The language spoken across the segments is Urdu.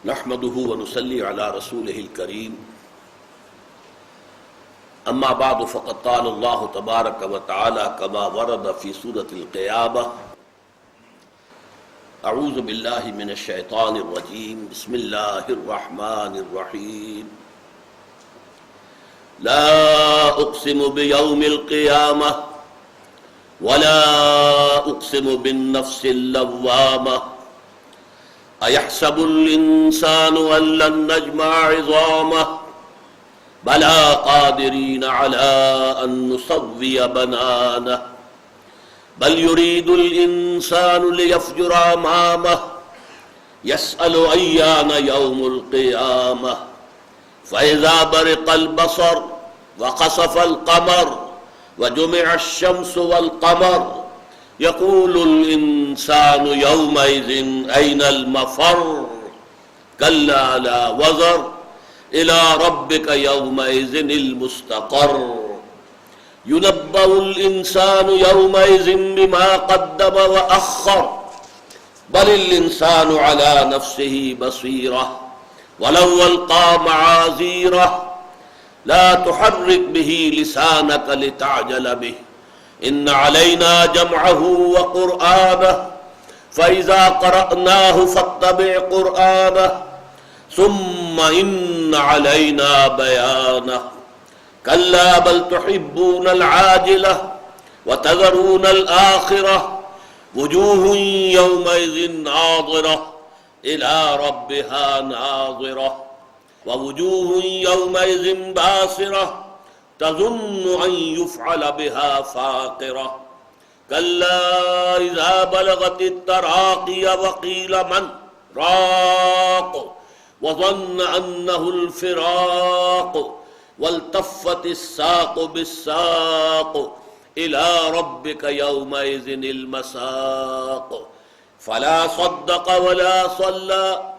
نحمده ونصلي على رسوله الكريم اما بعد فقد قال الله تبارك وتعالى كما ورد في سورة القيامة اعوذ بالله من الشيطان الرجيم بسم الله الرحمن الرحيم لا اقسم بيوم القيامة ولا اقسم بالنفس اللوامة أيحسب الإنسان أن لن نجمع عظامه بلى قادرين على أن نسوي بنانه بل يريد الإنسان ليفجر أمامه يسأل أيان يوم القيامة فإذا برق البصر وخسف القمر وجمع الشمس والقمر يقول الإنسان يومئذ أين المفر كلا لا وزر إلى ربك يومئذ المستقر ينبأ الإنسان يومئذ بما قدم وأخر بل الإنسان على نفسه بصيرة ولو ألقى معاذيره لا تحرك به لسانك لتعجل به ان علينا جمعه وقرآنه فإذا قرأناه فاتبع قرآنه ثم إن علينا بيانه كلا بل تحبون العاجلة وتذرون الآخرة وجوه يومئذ ناظرة إلى ربها ناظرة ووجوه يومئذ باسرة تظن أن يفعل بها فاقرة كلا إذا بلغت التراقي وقيل من راق وظن أنه الفراق والتفت الساق بالساق إلى ربك يومئذ المساق فلا صدق ولا صلى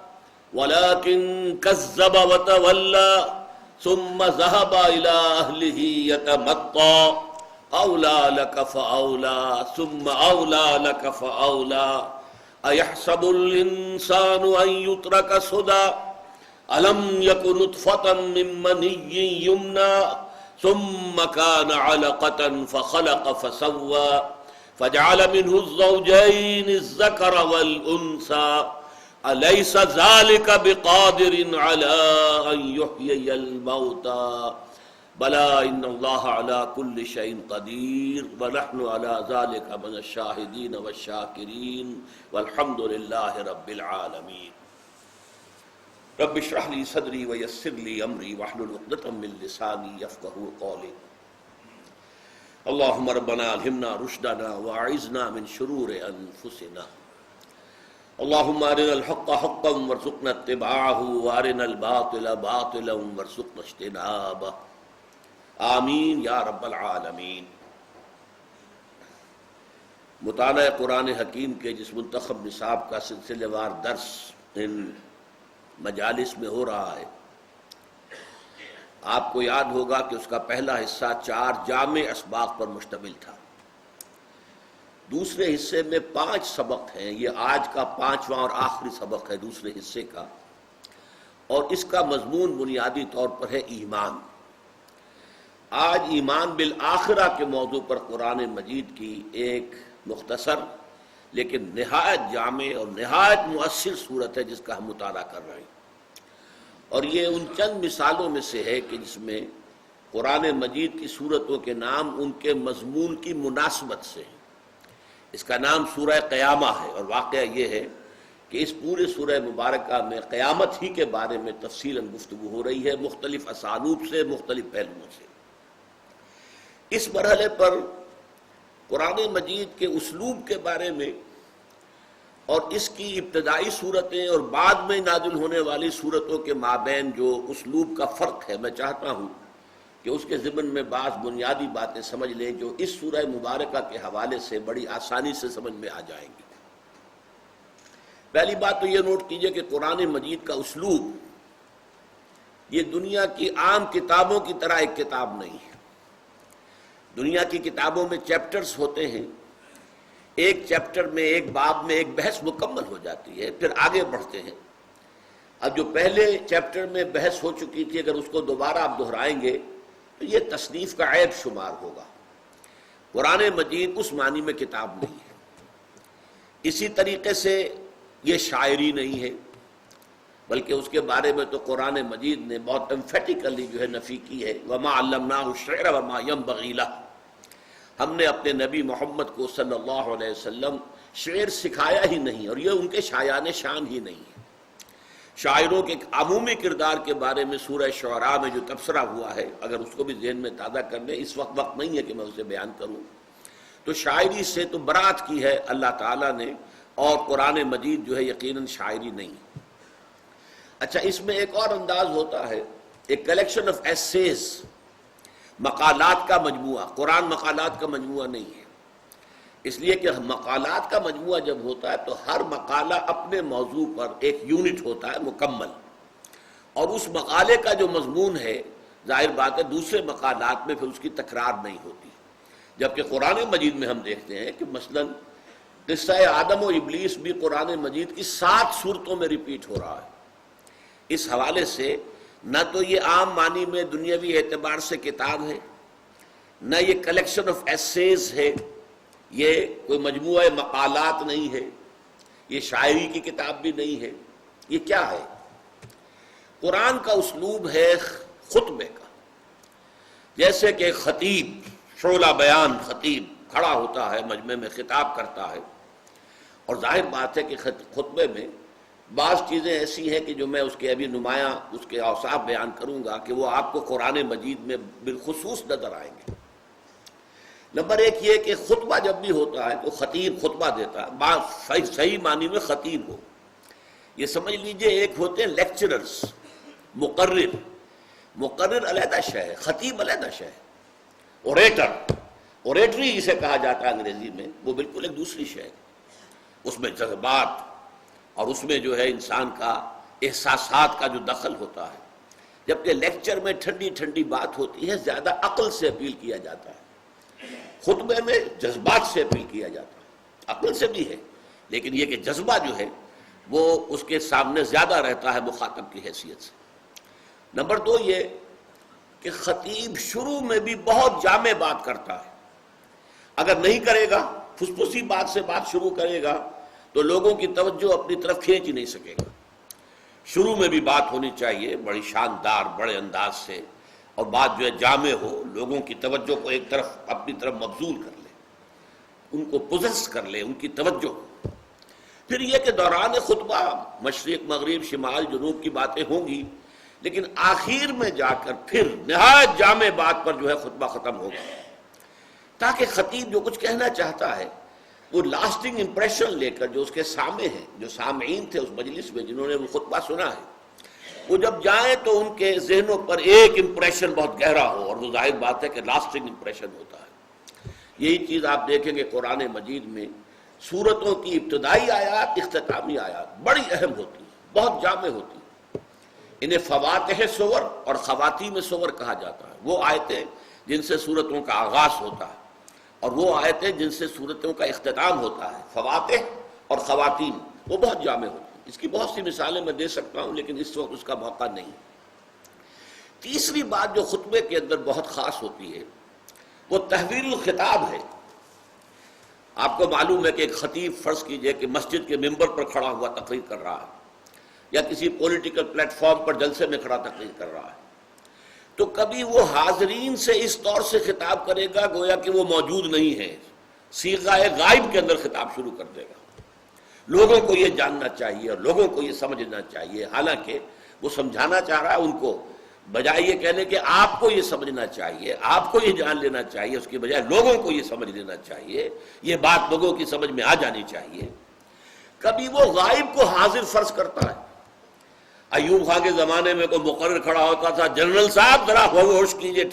ولكن كذب وتولى ثم ذهب إلى أهله يتمطى أولى لك فأولى ثم أولى لك فأولى أيحسب الإنسان أن يترك سدى ألم يكن نطفة من مني يمنى ثم كان علقة فخلق فسوى فجعل منه الزوجين الذكر والأنثى أليس ذلك بقادر على أن يحيي الموتى بلى إن الله على كل شيء قدير ونحن على ذلك من الشاهدين والشاكرين والحمد لله رب العالمين رب اشرح لي صدري ويسر لي أمري واحلل عقدة من لساني يفقهوا قولي اللهم ربنا ألهمنا رشدنا وأعذنا من شرور أنفسنا اللهم ارنا الحق حقا وارزقنا اتباعه وارنا الباطل باطلا وارزقنا اجتنابه آمین یا رب العالمین۔ مطالعہ قرآن حکیم کے جس منتخب نصاب کا سلسلہ وار درس ان مجالس میں ہو رہا ہے، آپ کو یاد ہوگا کہ اس کا پہلا حصہ 4 جامع اسباق پر مشتمل تھا۔ دوسرے حصے میں 5 سبق ہیں، یہ آج کا 5واں اور آخری سبق ہے دوسرے حصے کا، اور اس کا مضمون بنیادی طور پر ہے ایمان۔ آج ایمان بالآخرہ کے موضوع پر قرآن مجید کی ایک مختصر لیکن نہایت جامع اور نہایت مؤثر صورت ہے جس کا ہم مطالعہ کر رہے ہیں، اور یہ ان چند مثالوں میں سے ہے کہ جس میں قرآن مجید کی صورتوں کے نام ان کے مضمون کی مناسبت سے ہیں۔ اس کا نام سورہ قیامہ ہے، اور واقعہ یہ ہے کہ اس پورے سورہ مبارکہ میں قیامت ہی کے بارے میں تفصیلاً گفتگو ہو رہی ہے، مختلف اسالوب سے، مختلف پہلوؤں سے۔ اس مرحلے پر قرآن مجید کے اسلوب کے بارے میں اور اس کی ابتدائی صورتیں اور بعد میں نازل ہونے والی صورتوں کے مابین جو اسلوب کا فرق ہے، میں چاہتا ہوں کہ اس کے ضمن میں بعض بنیادی باتیں سمجھ لیں جو اس سورہ مبارکہ کے حوالے سے بڑی آسانی سے سمجھ میں آ جائیں گی۔ پہلی بات تو یہ نوٹ کیجئے کہ قرآن مجید کا اسلوب یہ دنیا کی عام کتابوں کی طرح ایک کتاب نہیں ہے۔ دنیا کی کتابوں میں چیپٹرز ہوتے ہیں، ایک چیپٹر میں، ایک باب میں ایک بحث مکمل ہو جاتی ہے، پھر آگے بڑھتے ہیں۔ اب جو پہلے چیپٹر میں بحث ہو چکی تھی، اگر اس کو دوبارہ آپ دہرائیں گے تو یہ تصنیف کا عیب شمار ہوگا۔ قرآن مجید اس معنی میں کتاب نہیں ہے، اسی طریقے سے یہ شاعری نہیں ہے، بلکہ اس کے بارے میں تو قرآن مجید نے بہت امفیٹیکلی جو ہے نفی کی ہے، وَمَا عَلَّمْنَاهُ الشِّعْرَ وَمَا يَنبَغِي لَهُ، ہم نے اپنے نبی محمد کو صلی اللہ علیہ وسلم شعر سکھایا ہی نہیں، اور یہ ان کے شایان شان ہی نہیں ہے۔ شاعروں کے عمومی کردار کے بارے میں سورہ شعراء میں جو تبصرہ ہوا ہے، اگر اس کو بھی ذہن میں تازہ کر لیں، اس وقت نہیں ہے کہ میں اسے بیان کروں، تو شاعری سے تو برات کی ہے اللہ تعالیٰ نے، اور قرآن مجید جو ہے یقیناً شاعری نہیں۔ اچھا، اس میں ایک اور انداز ہوتا ہے، ایک کلیکشن آف ایسیز، مقالات کا مجموعہ۔ قرآن مقالات کا مجموعہ نہیں ہے، اس لیے کہ مقالات کا مجموعہ جب ہوتا ہے تو ہر مقالہ اپنے موضوع پر ایک یونٹ ہوتا ہے مکمل، اور اس مقالے کا جو مضمون ہے ظاہر بات ہے دوسرے مقالات میں پھر اس کی تکرار نہیں ہوتی، جبکہ قرآن مجید میں ہم دیکھتے ہیں کہ مثلاً قصہ آدم و ابلیس بھی قرآن مجید کی 7 صورتوں میں ریپیٹ ہو رہا ہے۔ اس حوالے سے نہ تو یہ عام معنی میں دنیاوی اعتبار سے کتاب ہے، نہ یہ کلیکشن آف ایسیز ہے، یہ کوئی مجموعہ مقالات نہیں ہے، یہ شاعری کی کتاب بھی نہیں ہے، یہ کیا ہے؟ قرآن کا اسلوب ہے خطبے کا، جیسے کہ خطیب، شعلہ بیان خطیب کھڑا ہوتا ہے مجمع میں خطاب کرتا ہے، اور ظاہر بات ہے کہ خطبے میں بعض چیزیں ایسی ہیں کہ جو میں اس کے ابھی نمایاں اس کے اوصاف بیان کروں گا کہ وہ آپ کو قرآن مجید میں بالخصوص نظر آئیں گے۔ نمبر ایک یہ کہ خطبہ جب بھی ہوتا ہے تو خطیب خطبہ دیتا ہے، بات صحیح معنی میں خطیب ہو، یہ سمجھ لیجئے ایک ہوتے ہیں لیکچررز، مقرر علیحدہ شے ہے، خطیب علیحدہ شے ہے، اوریٹری جسے کہا جاتا ہے انگریزی میں، وہ بالکل ایک دوسری شے ہے، اس میں جذبات اور اس میں جو ہے انسان کا احساسات کا جو دخل ہوتا ہے، جبکہ لیکچر میں ٹھنڈی ٹھنڈی بات ہوتی ہے، زیادہ عقل سے اپیل کیا جاتا ہے، خطبے میں جذبات سے اپیل کیا جاتا ہے، عقل سے بھی ہے لیکن یہ کہ جذبہ جو ہے وہ اس کے سامنے زیادہ رہتا ہے مخاطب کی حیثیت سے۔ نمبر 2 یہ کہ خطیب شروع میں بھی بہت جامع بات کرتا ہے، اگر نہیں کرے گا، پھسپھسی بات سے بات شروع کرے گا تو لوگوں کی توجہ اپنی طرف کھینچ ہی نہیں سکے گا۔ شروع میں بھی بات ہونی چاہیے بڑی شاندار، بڑے انداز سے، اور بات جو ہے جامع ہو، لوگوں کی توجہ کو ایک طرف اپنی طرف مبذول کر لے، ان کو پوزیس کر لے، ان کی توجہ کو۔ پھر یہ کہ دوران خطبہ مشرق مغرب شمال جنوب کی باتیں ہوں گی، لیکن آخر میں جا کر پھر نہایت جامع بات پر جو ہے خطبہ ختم ہوگا، تاکہ خطیب جو کچھ کہنا چاہتا ہے وہ لاسٹنگ امپریشن لے کر جو اس کے سامنے ہیں، جو سامعین تھے اس مجلس میں جنہوں نے وہ خطبہ سنا ہے، وہ جب جائیں تو ان کے ذہنوں پر ایک امپریشن بہت گہرا ہو، اور وہ ظاہر بات ہے کہ لاسٹنگ امپریشن ہوتا ہے۔ یہی چیز آپ دیکھیں گے قرآن مجید میں سورتوں کی ابتدائی آیات، اختتامی آیات بڑی اہم ہوتی ہیں، بہت جامع ہوتی ہیں، انہیں فواتح سور اور خواتیم سور کہا جاتا ہے، وہ آیتیں جن سے سورتوں کا آغاز ہوتا ہے اور وہ آیتیں جن سے سورتوں کا اختتام ہوتا ہے، فواتح اور خواتیم، وہ بہت جامع ہوتی ہیں۔ اس کی بہت سی مثالیں میں دے سکتا ہوں لیکن اس وقت اس کا موقع نہیں۔ تیسری بات جو خطبے کے اندر بہت خاص ہوتی ہے وہ تحویل الخطاب ہے۔ آپ کو معلوم ہے کہ ایک خطیب فرض کیجئے کہ مسجد کے ممبر پر کھڑا ہوا تقریر کر رہا ہے، یا کسی پولیٹیکل پلیٹ فارم پر جلسے میں کھڑا تقریر کر رہا ہے، تو کبھی وہ حاضرین سے اس طور سے خطاب کرے گا گویا کہ وہ موجود نہیں ہے، صیغہ غائب کے اندر خطاب شروع کر دے گا۔ لوگوں کو یہ جاننا چاہیے اور لوگوں کو یہ سمجھنا چاہیے، حالانکہ وہ سمجھانا چاہ رہا ہے ان کو، بجائے یہ کہنے کہ آپ کو یہ سمجھنا چاہیے، آپ کو یہ جان لینا چاہیے، اس کی بجائے لوگوں کو یہ سمجھ لینا چاہیے، یہ بات لوگوں کی سمجھ میں آ جانی چاہیے۔ کبھی وہ غائب کو حاضر فرض کرتا ہے۔ ایوب خان کے زمانے میں کوئی مقرر کھڑا ہوتا تھا، جنرل صاحب ذرا ہوش کیجئے،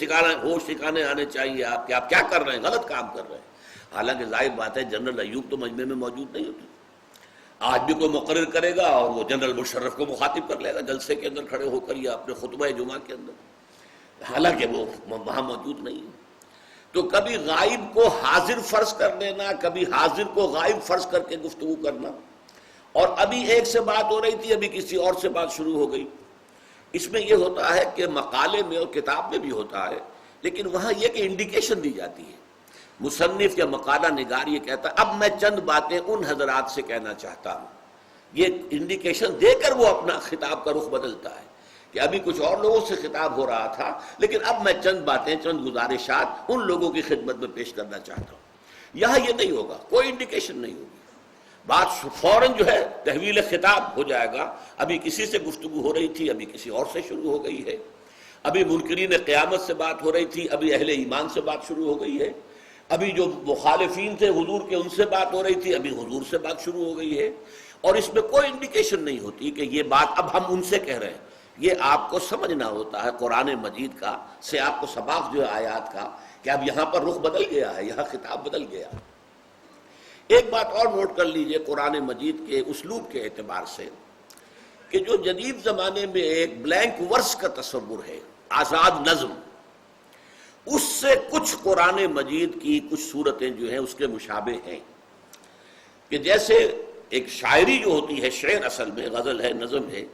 ہوش ٹھکانے آنے چاہیے، آپ کیا کر رہے ہیں، غلط کام کر رہے ہیں۔ حالانکہ ظاہر بات ہے جنرل ایوب تو مجمع میں موجود نہیں ہوتے۔ آج بھی کوئی مقرر کرے گا اور وہ جنرل مشرف کو مخاطب کر لے گا جلسے کے اندر کھڑے ہو کر یا اپنے خطبہ جمعہ کے اندر، حالانکہ وہ وہاں موجود نہیں ہے۔ تو کبھی غائب کو حاضر فرض کر لینا، کبھی حاضر کو غائب فرض کر کے گفتگو کرنا، اور ابھی ایک سے بات ہو رہی تھی، ابھی کسی اور سے بات شروع ہو گئی۔ اس میں یہ ہوتا ہے کہ مقالے میں اور کتاب میں بھی ہوتا ہے، لیکن وہاں یہ کہ انڈیکیشن دی جاتی ہے۔ مصنف یا مقالہ نگار یہ کہتا ہے اب میں چند باتیں ان حضرات سے کہنا چاہتا ہوں، یہ انڈیکیشن دے کر وہ اپنا خطاب کا رخ بدلتا ہے کہ ابھی کچھ اور لوگوں سے خطاب ہو رہا تھا، لیکن اب میں چند باتیں، چند گزارشات ان لوگوں کی خدمت میں پیش کرنا چاہتا ہوں۔ یہاں یہ نہیں ہوگا، کوئی انڈیکیشن نہیں ہوگی، بات فوراً جو ہے تحویل خطاب ہو جائے گا۔ ابھی کسی سے گفتگو ہو رہی تھی، ابھی کسی اور سے شروع ہو گئی ہے، ابھی منکرین قیامت سے بات ہو رہی تھی، ابھی اہل ایمان سے بات شروع ہو گئی ہے، ابھی جو مخالفین تھے حضور کے ان سے بات ہو رہی تھی، ابھی حضور سے بات شروع ہو گئی ہے، اور اس میں کوئی انڈیکیشن نہیں ہوتی کہ یہ بات اب ہم ان سے کہہ رہے ہیں۔ یہ آپ کو سمجھنا ہوتا ہے قرآن مجید کا سے آپ کو سباق جو ہے آیات کا، کہ اب یہاں پر رخ بدل گیا ہے، یہاں خطاب بدل گیا ہے۔ ایک بات اور نوٹ کر لیجئے قرآن مجید کے اسلوب کے اعتبار سے، کہ جو جدید زمانے میں ایک بلینک ورس کا تصور ہے، آزاد نظم، اس سے کچھ قرآن مجید کی کچھ صورتیں جو ہیں اس کے مشابہ ہیں، کہ جیسے ایک شاعری جو ہوتی ہے، شعر اصل میں غزل ہے، نظم ہے،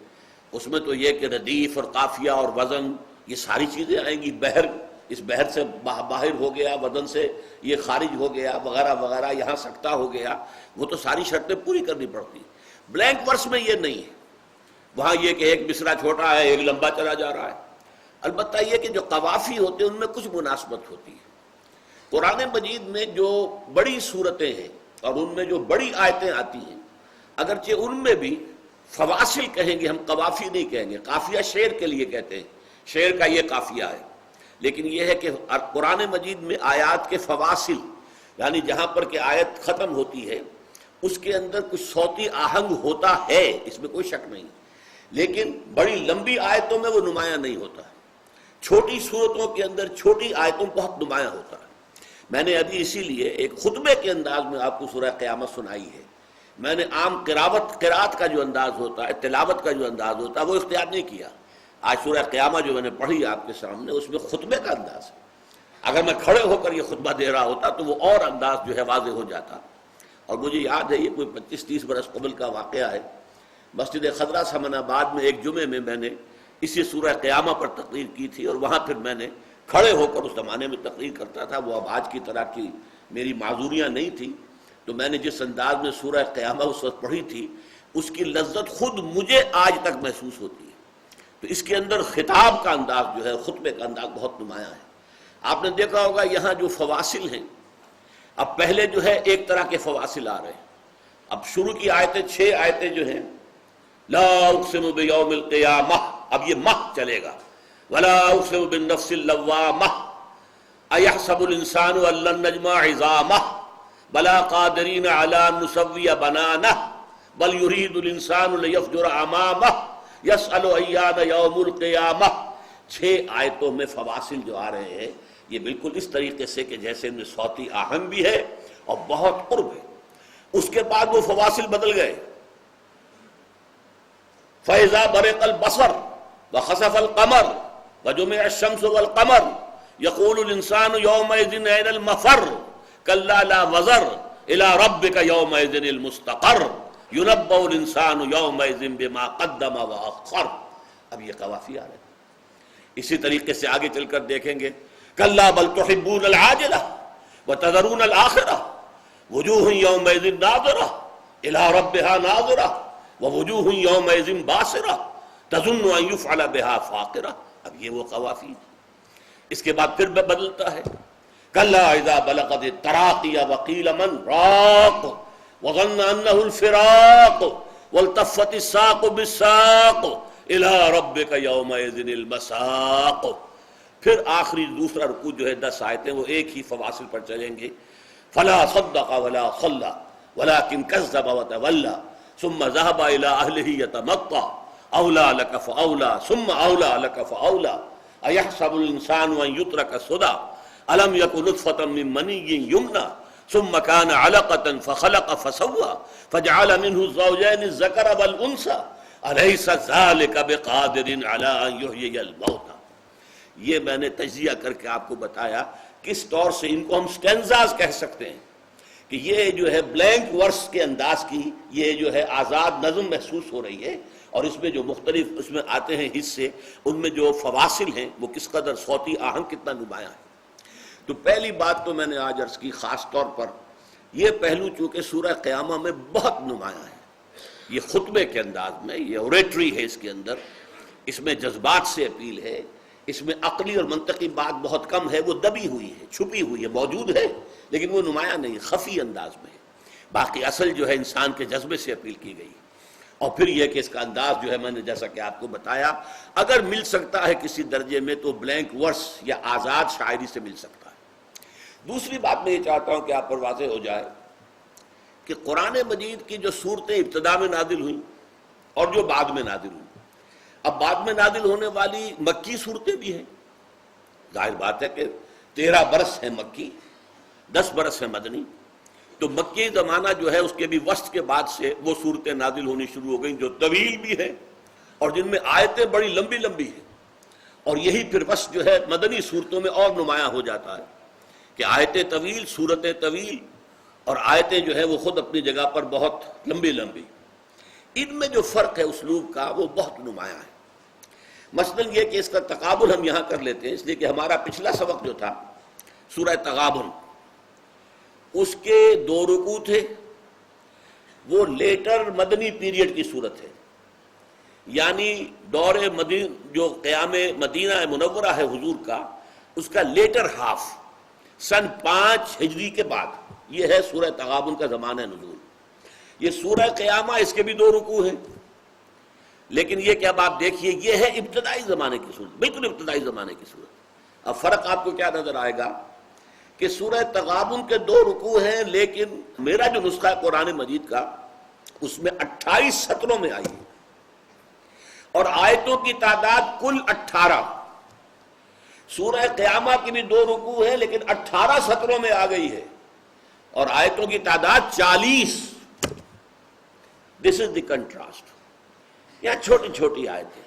اس میں تو یہ کہ ردیف اور قافیہ اور وزن یہ ساری چیزیں آئیں گی، بحر اس بحر سے باہر ہو گیا، وزن سے یہ خارج ہو گیا، وغیرہ وغیرہ، یہاں سکتا ہو گیا، وہ تو ساری شرطیں پوری کرنی پڑتی۔ بلینک ورس میں یہ نہیں ہے، وہاں یہ کہ ایک مصرع چھوٹا ہے، ایک لمبا چلا جا رہا ہے۔ البتہ یہ کہ جو قوافی ہوتے ہیں ان میں کچھ مناسبت ہوتی ہے۔ قرآن مجید میں جو بڑی صورتیں ہیں اور ان میں جو بڑی آیتیں آتی ہیں، اگرچہ ان میں بھی فواصل کہیں گے، ہم قوافی نہیں کہیں گے، قافیہ شعر کے لیے کہتے ہیں، شعر کا یہ قافیہ ہے، لیکن یہ ہے کہ قرآن مجید میں آیات کے فواصل، یعنی جہاں پر کہ آیت ختم ہوتی ہے اس کے اندر کچھ صوتی آہنگ ہوتا ہے، اس میں کوئی شک نہیں، لیکن بڑی لمبی آیتوں میں وہ نمایاں نہیں ہوتا، چھوٹی صورتوں کے اندر چھوٹی آیتوں بہت نمایاں ہوتا ہے۔ میں نے ابھی اسی لیے ایک خطبے کے انداز میں آپ کو سورہ قیامت سنائی ہے، میں نے عام قرات کا جو انداز ہوتا ہے، تلاوت کا جو انداز ہوتا ہے، وہ اختیار نہیں کیا۔ آج سورہ قیامت جو میں نے پڑھی آپ کے سامنے، اس میں خطبے کا انداز ہے، اگر میں کھڑے ہو کر یہ خطبہ دے رہا ہوتا تو وہ اور انداز جو ہے واضح ہو جاتا۔ اور مجھے یاد ہے یہ کوئی 25-30 برس قبل کا واقعہ ہے، مسجد خضرہ سمن آباد میں ایک جمعے میں نے اسی سورہ قیامہ پر تقریر کی تھی، اور وہاں پھر میں نے کھڑے ہو کر، اس زمانے میں تقریر کرتا تھا، وہ اب آج کی طرح کی میری معذوریاں نہیں تھی، تو میں نے جس انداز میں سورہ قیامہ اس وقت پڑھی تھی، اس کی لذت خود مجھے آج تک محسوس ہوتی ہے۔ تو اس کے اندر خطاب کا انداز جو ہے، خطبے کا انداز بہت نمایاں ہے۔ آپ نے دیکھا ہوگا یہاں جو فواصل ہیں، اب پہلے جو ہے ایک طرح کے فواصل آ رہے ہیں، اب شروع کی آیتیں 6 آیتیں جو ہیں، لا اقسم بیوم القیامہ، اب یہ مہ چلے گا، ولا اقسم بالنفس اللوامہ، ایحسب الانسان ان لن نجمع عظامہ، بلا قادرین علی ان نسوی بنانہ، بل یرید الانسان لیفجر امامہ، یسأل ایان یوم القیامہ۔ 6 آیتوں میں فواصل جو آ رہے ہیں، یہ بالکل اس طریقے سے کہ جیسے ان میں صوتی آہنگ بھی ہے اور بہت قرب ہے۔ اس کے بعد وہ فواصل بدل گئے، فَإِذَا بَرِقَ الْبَصَرُ وَخَسَفَ الْقَمَرُ وَجُمِعَ الشَّمْسُ وَالْقَمَرُ يَقُولُ الْإِنسَانُ يَوْمَئِذٍ أَيْنَ الْمَفَرُّ كَلَّا لَا وَزَرَ إِلَىٰ رَبِّكَ يَوْمَئِذٍ الْمُسْتَقَرُّ يُنَبَّأُ الْإِنسَانُ يَوْمَئِذٍ بِمَا قَدَّمَ وَأَخَّرَ۔ اب یہ قوافی آ رہے ہیں۔ اسی طریقے سے آگے چل کر دیکھیں گے، كَلَّا بَلْ تُحِبُّونَ الْعَاجِلَةَ وَتَذَرُونَ الْآخِرَةَ وُجُوهٌ يَوْمَئِذٍ نَاظِرَةٌ إِلَىٰ رَبِّهَا نَاظِرَةٌ وَوُجُوهٌ يَوْمَئِذٍ بَاسِرَةٌ تَظُنُّ أَن يُفْعَلَ بِهَا فَاقِرَةٌ۔ اب یہ وہ قوافی، اس کے بعد پھر بدلتا ہے، كَلَّا إِذَا بَلَغَتِ التَّرَاقِيَ وَقِيلَ مَنْ رَاقٍ وَظَنَّ أَنَّهُ الْفِرَاقُ وَالْتَفَّتِ السَّاقُ بِالسَّاقِ إِلَىٰ رَبِّكَ يَوْمَئِذٍ الْمَسَاقُ۔ پھر آخری دوسرا رکوع جو ہے 10 آیتیں، وہ ایک ہی فواصل پر چلیں گے، فَلَا صَدَّقَ وَلَا صَلَّى وَلَٰكِنْ كَذَّبَ وَتَوَلَّى ثُمَّ ذَهَبَ إِلَىٰ أَهْلِهِ يَتَمَطَّىٰ أَوْلَىٰ لَكَ فَأَوْلَىٰ ثُمَّ أَوْلَىٰ لَكَ فَأَوْلَىٰ أَيَحْسَبُ الْإِنسَانُ أَن يُتْرَكَ سُدًى أَلَمْ يَكُ نُطْفَةً مِّن مَّنِيٍّ يُمْنَىٰ ثُمَّ كَانَ عَلَقَةً فَخَلَقَ فَسَوَّىٰ فَجَعَلَ مِنْهُ الزَّوْجَيْنِ الذَّكَرَ وَالْأُنثَىٰ أَلَيْسَ ذَٰلِكَ بِقَادِرٍ عَلَىٰ أَن يُحْيِيَ الْمَوْتَىٰ۔ یہ میں نے تجزیہ کر کے آپ کو بتایا کس طور سے ان کو ہم سٹینزاز کہہ سکتے ہیں، کہ یہ جو ہے بلینک ورس کے انداز کی یہ جو ہے آزاد نظم محسوس ہو رہی ہے، اور اس میں جو مختلف اس میں آتے ہیں حصے، ان میں جو فواصل ہیں وہ کس قدر صوتی آہنگ کتنا نمایاں ہے۔ تو پہلی بات تو میں نے آج عرض کی، خاص طور پر یہ پہلو چونکہ سورہ قیامہ میں بہت نمایاں ہے، یہ خطبے کے انداز میں، یہ اوریٹری ہے، اس کے اندر اس میں جذبات سے اپیل ہے، اس میں عقلی اور منطقی بات بہت کم ہے، وہ دبی ہوئی ہے، چھپی ہوئی ہے، موجود ہے لیکن وہ نمایاں نہیں، خفی انداز میں ہے۔ باقی اصل جو ہے انسان کے جذبے سے اپیل کی گئی، اور پھر یہ کہ اس کا انداز جو ہے میں نے جیسا کہ آپ کو بتایا، اگر مل سکتا ہے کسی درجے میں تو بلینک ورس یا آزاد شاعری سے مل سکتا ہے۔ دوسری بات میں یہ چاہتا ہوں کہ آپ پر واضح ہو جائے کہ قرآن مجید کی جو صورتیں ابتدا میں نازل ہوئیں اور جو بعد میں نازل ہوئیں، اب بعد میں نازل ہونے والی مکی صورتیں بھی ہیں، ظاہر بات ہے کہ 13 برس ہیں مکی، 10 برس ہیں مدنی، تو مکی زمانہ جو ہے اس کے بھی وسط کے بعد سے وہ صورتیں نازل ہونی شروع ہو گئیں جو طویل بھی ہیں اور جن میں آیتیں بڑی لمبی لمبی ہیں، اور یہی پھر وسط جو ہے مدنی صورتوں میں اور نمایاں ہو جاتا ہے کہ آیتیں طویل، صورتیں طویل، اور آیتیں جو ہے وہ خود اپنی جگہ پر بہت لمبی لمبی۔ ان میں جو فرق ہے اسلوب کا وہ بہت نمایاں ہے۔ مثلا یہ کہ اس کا تقابل ہم یہاں کر لیتے ہیں، اس لیے کہ ہمارا پچھلا سبق جو تھا سورہ تغابن، اس کے 2 رکوع تھے، وہ لیٹر مدنی پیریڈ کی صورت ہے، یعنی دور جو قیام مدینہ منورہ ہے حضور کا، اس کا لیٹر ہاف، سن 5 ہجری کے بعد، یہ ہے سورہ تغابن کا زمانہ نزول۔ یہ سورہ قیامہ، اس کے بھی 2 رکوع ہیں، لیکن یہ کہ اب آپ دیکھیے یہ ہے ابتدائی زمانے کی صورت، بالکل ابتدائی زمانے کی صورت۔ اب فرق آپ کو کیا نظر آئے گا کہ سورہ تغابن کے 2 رکوع ہیں، لیکن میرا جو نسخہ ہے قرآن مجید کا اس میں 28 سطروں میں آئی ہے، اور آیتوں کی تعداد کل 18۔ سورہ قیامہ کی بھی 2 رکوع ہیں لیکن 18 سطروں میں آ گئی ہے، اور آیتوں کی تعداد 40۔ دس از دی کنٹراسٹ۔ یہاں چھوٹی چھوٹی آیتیں،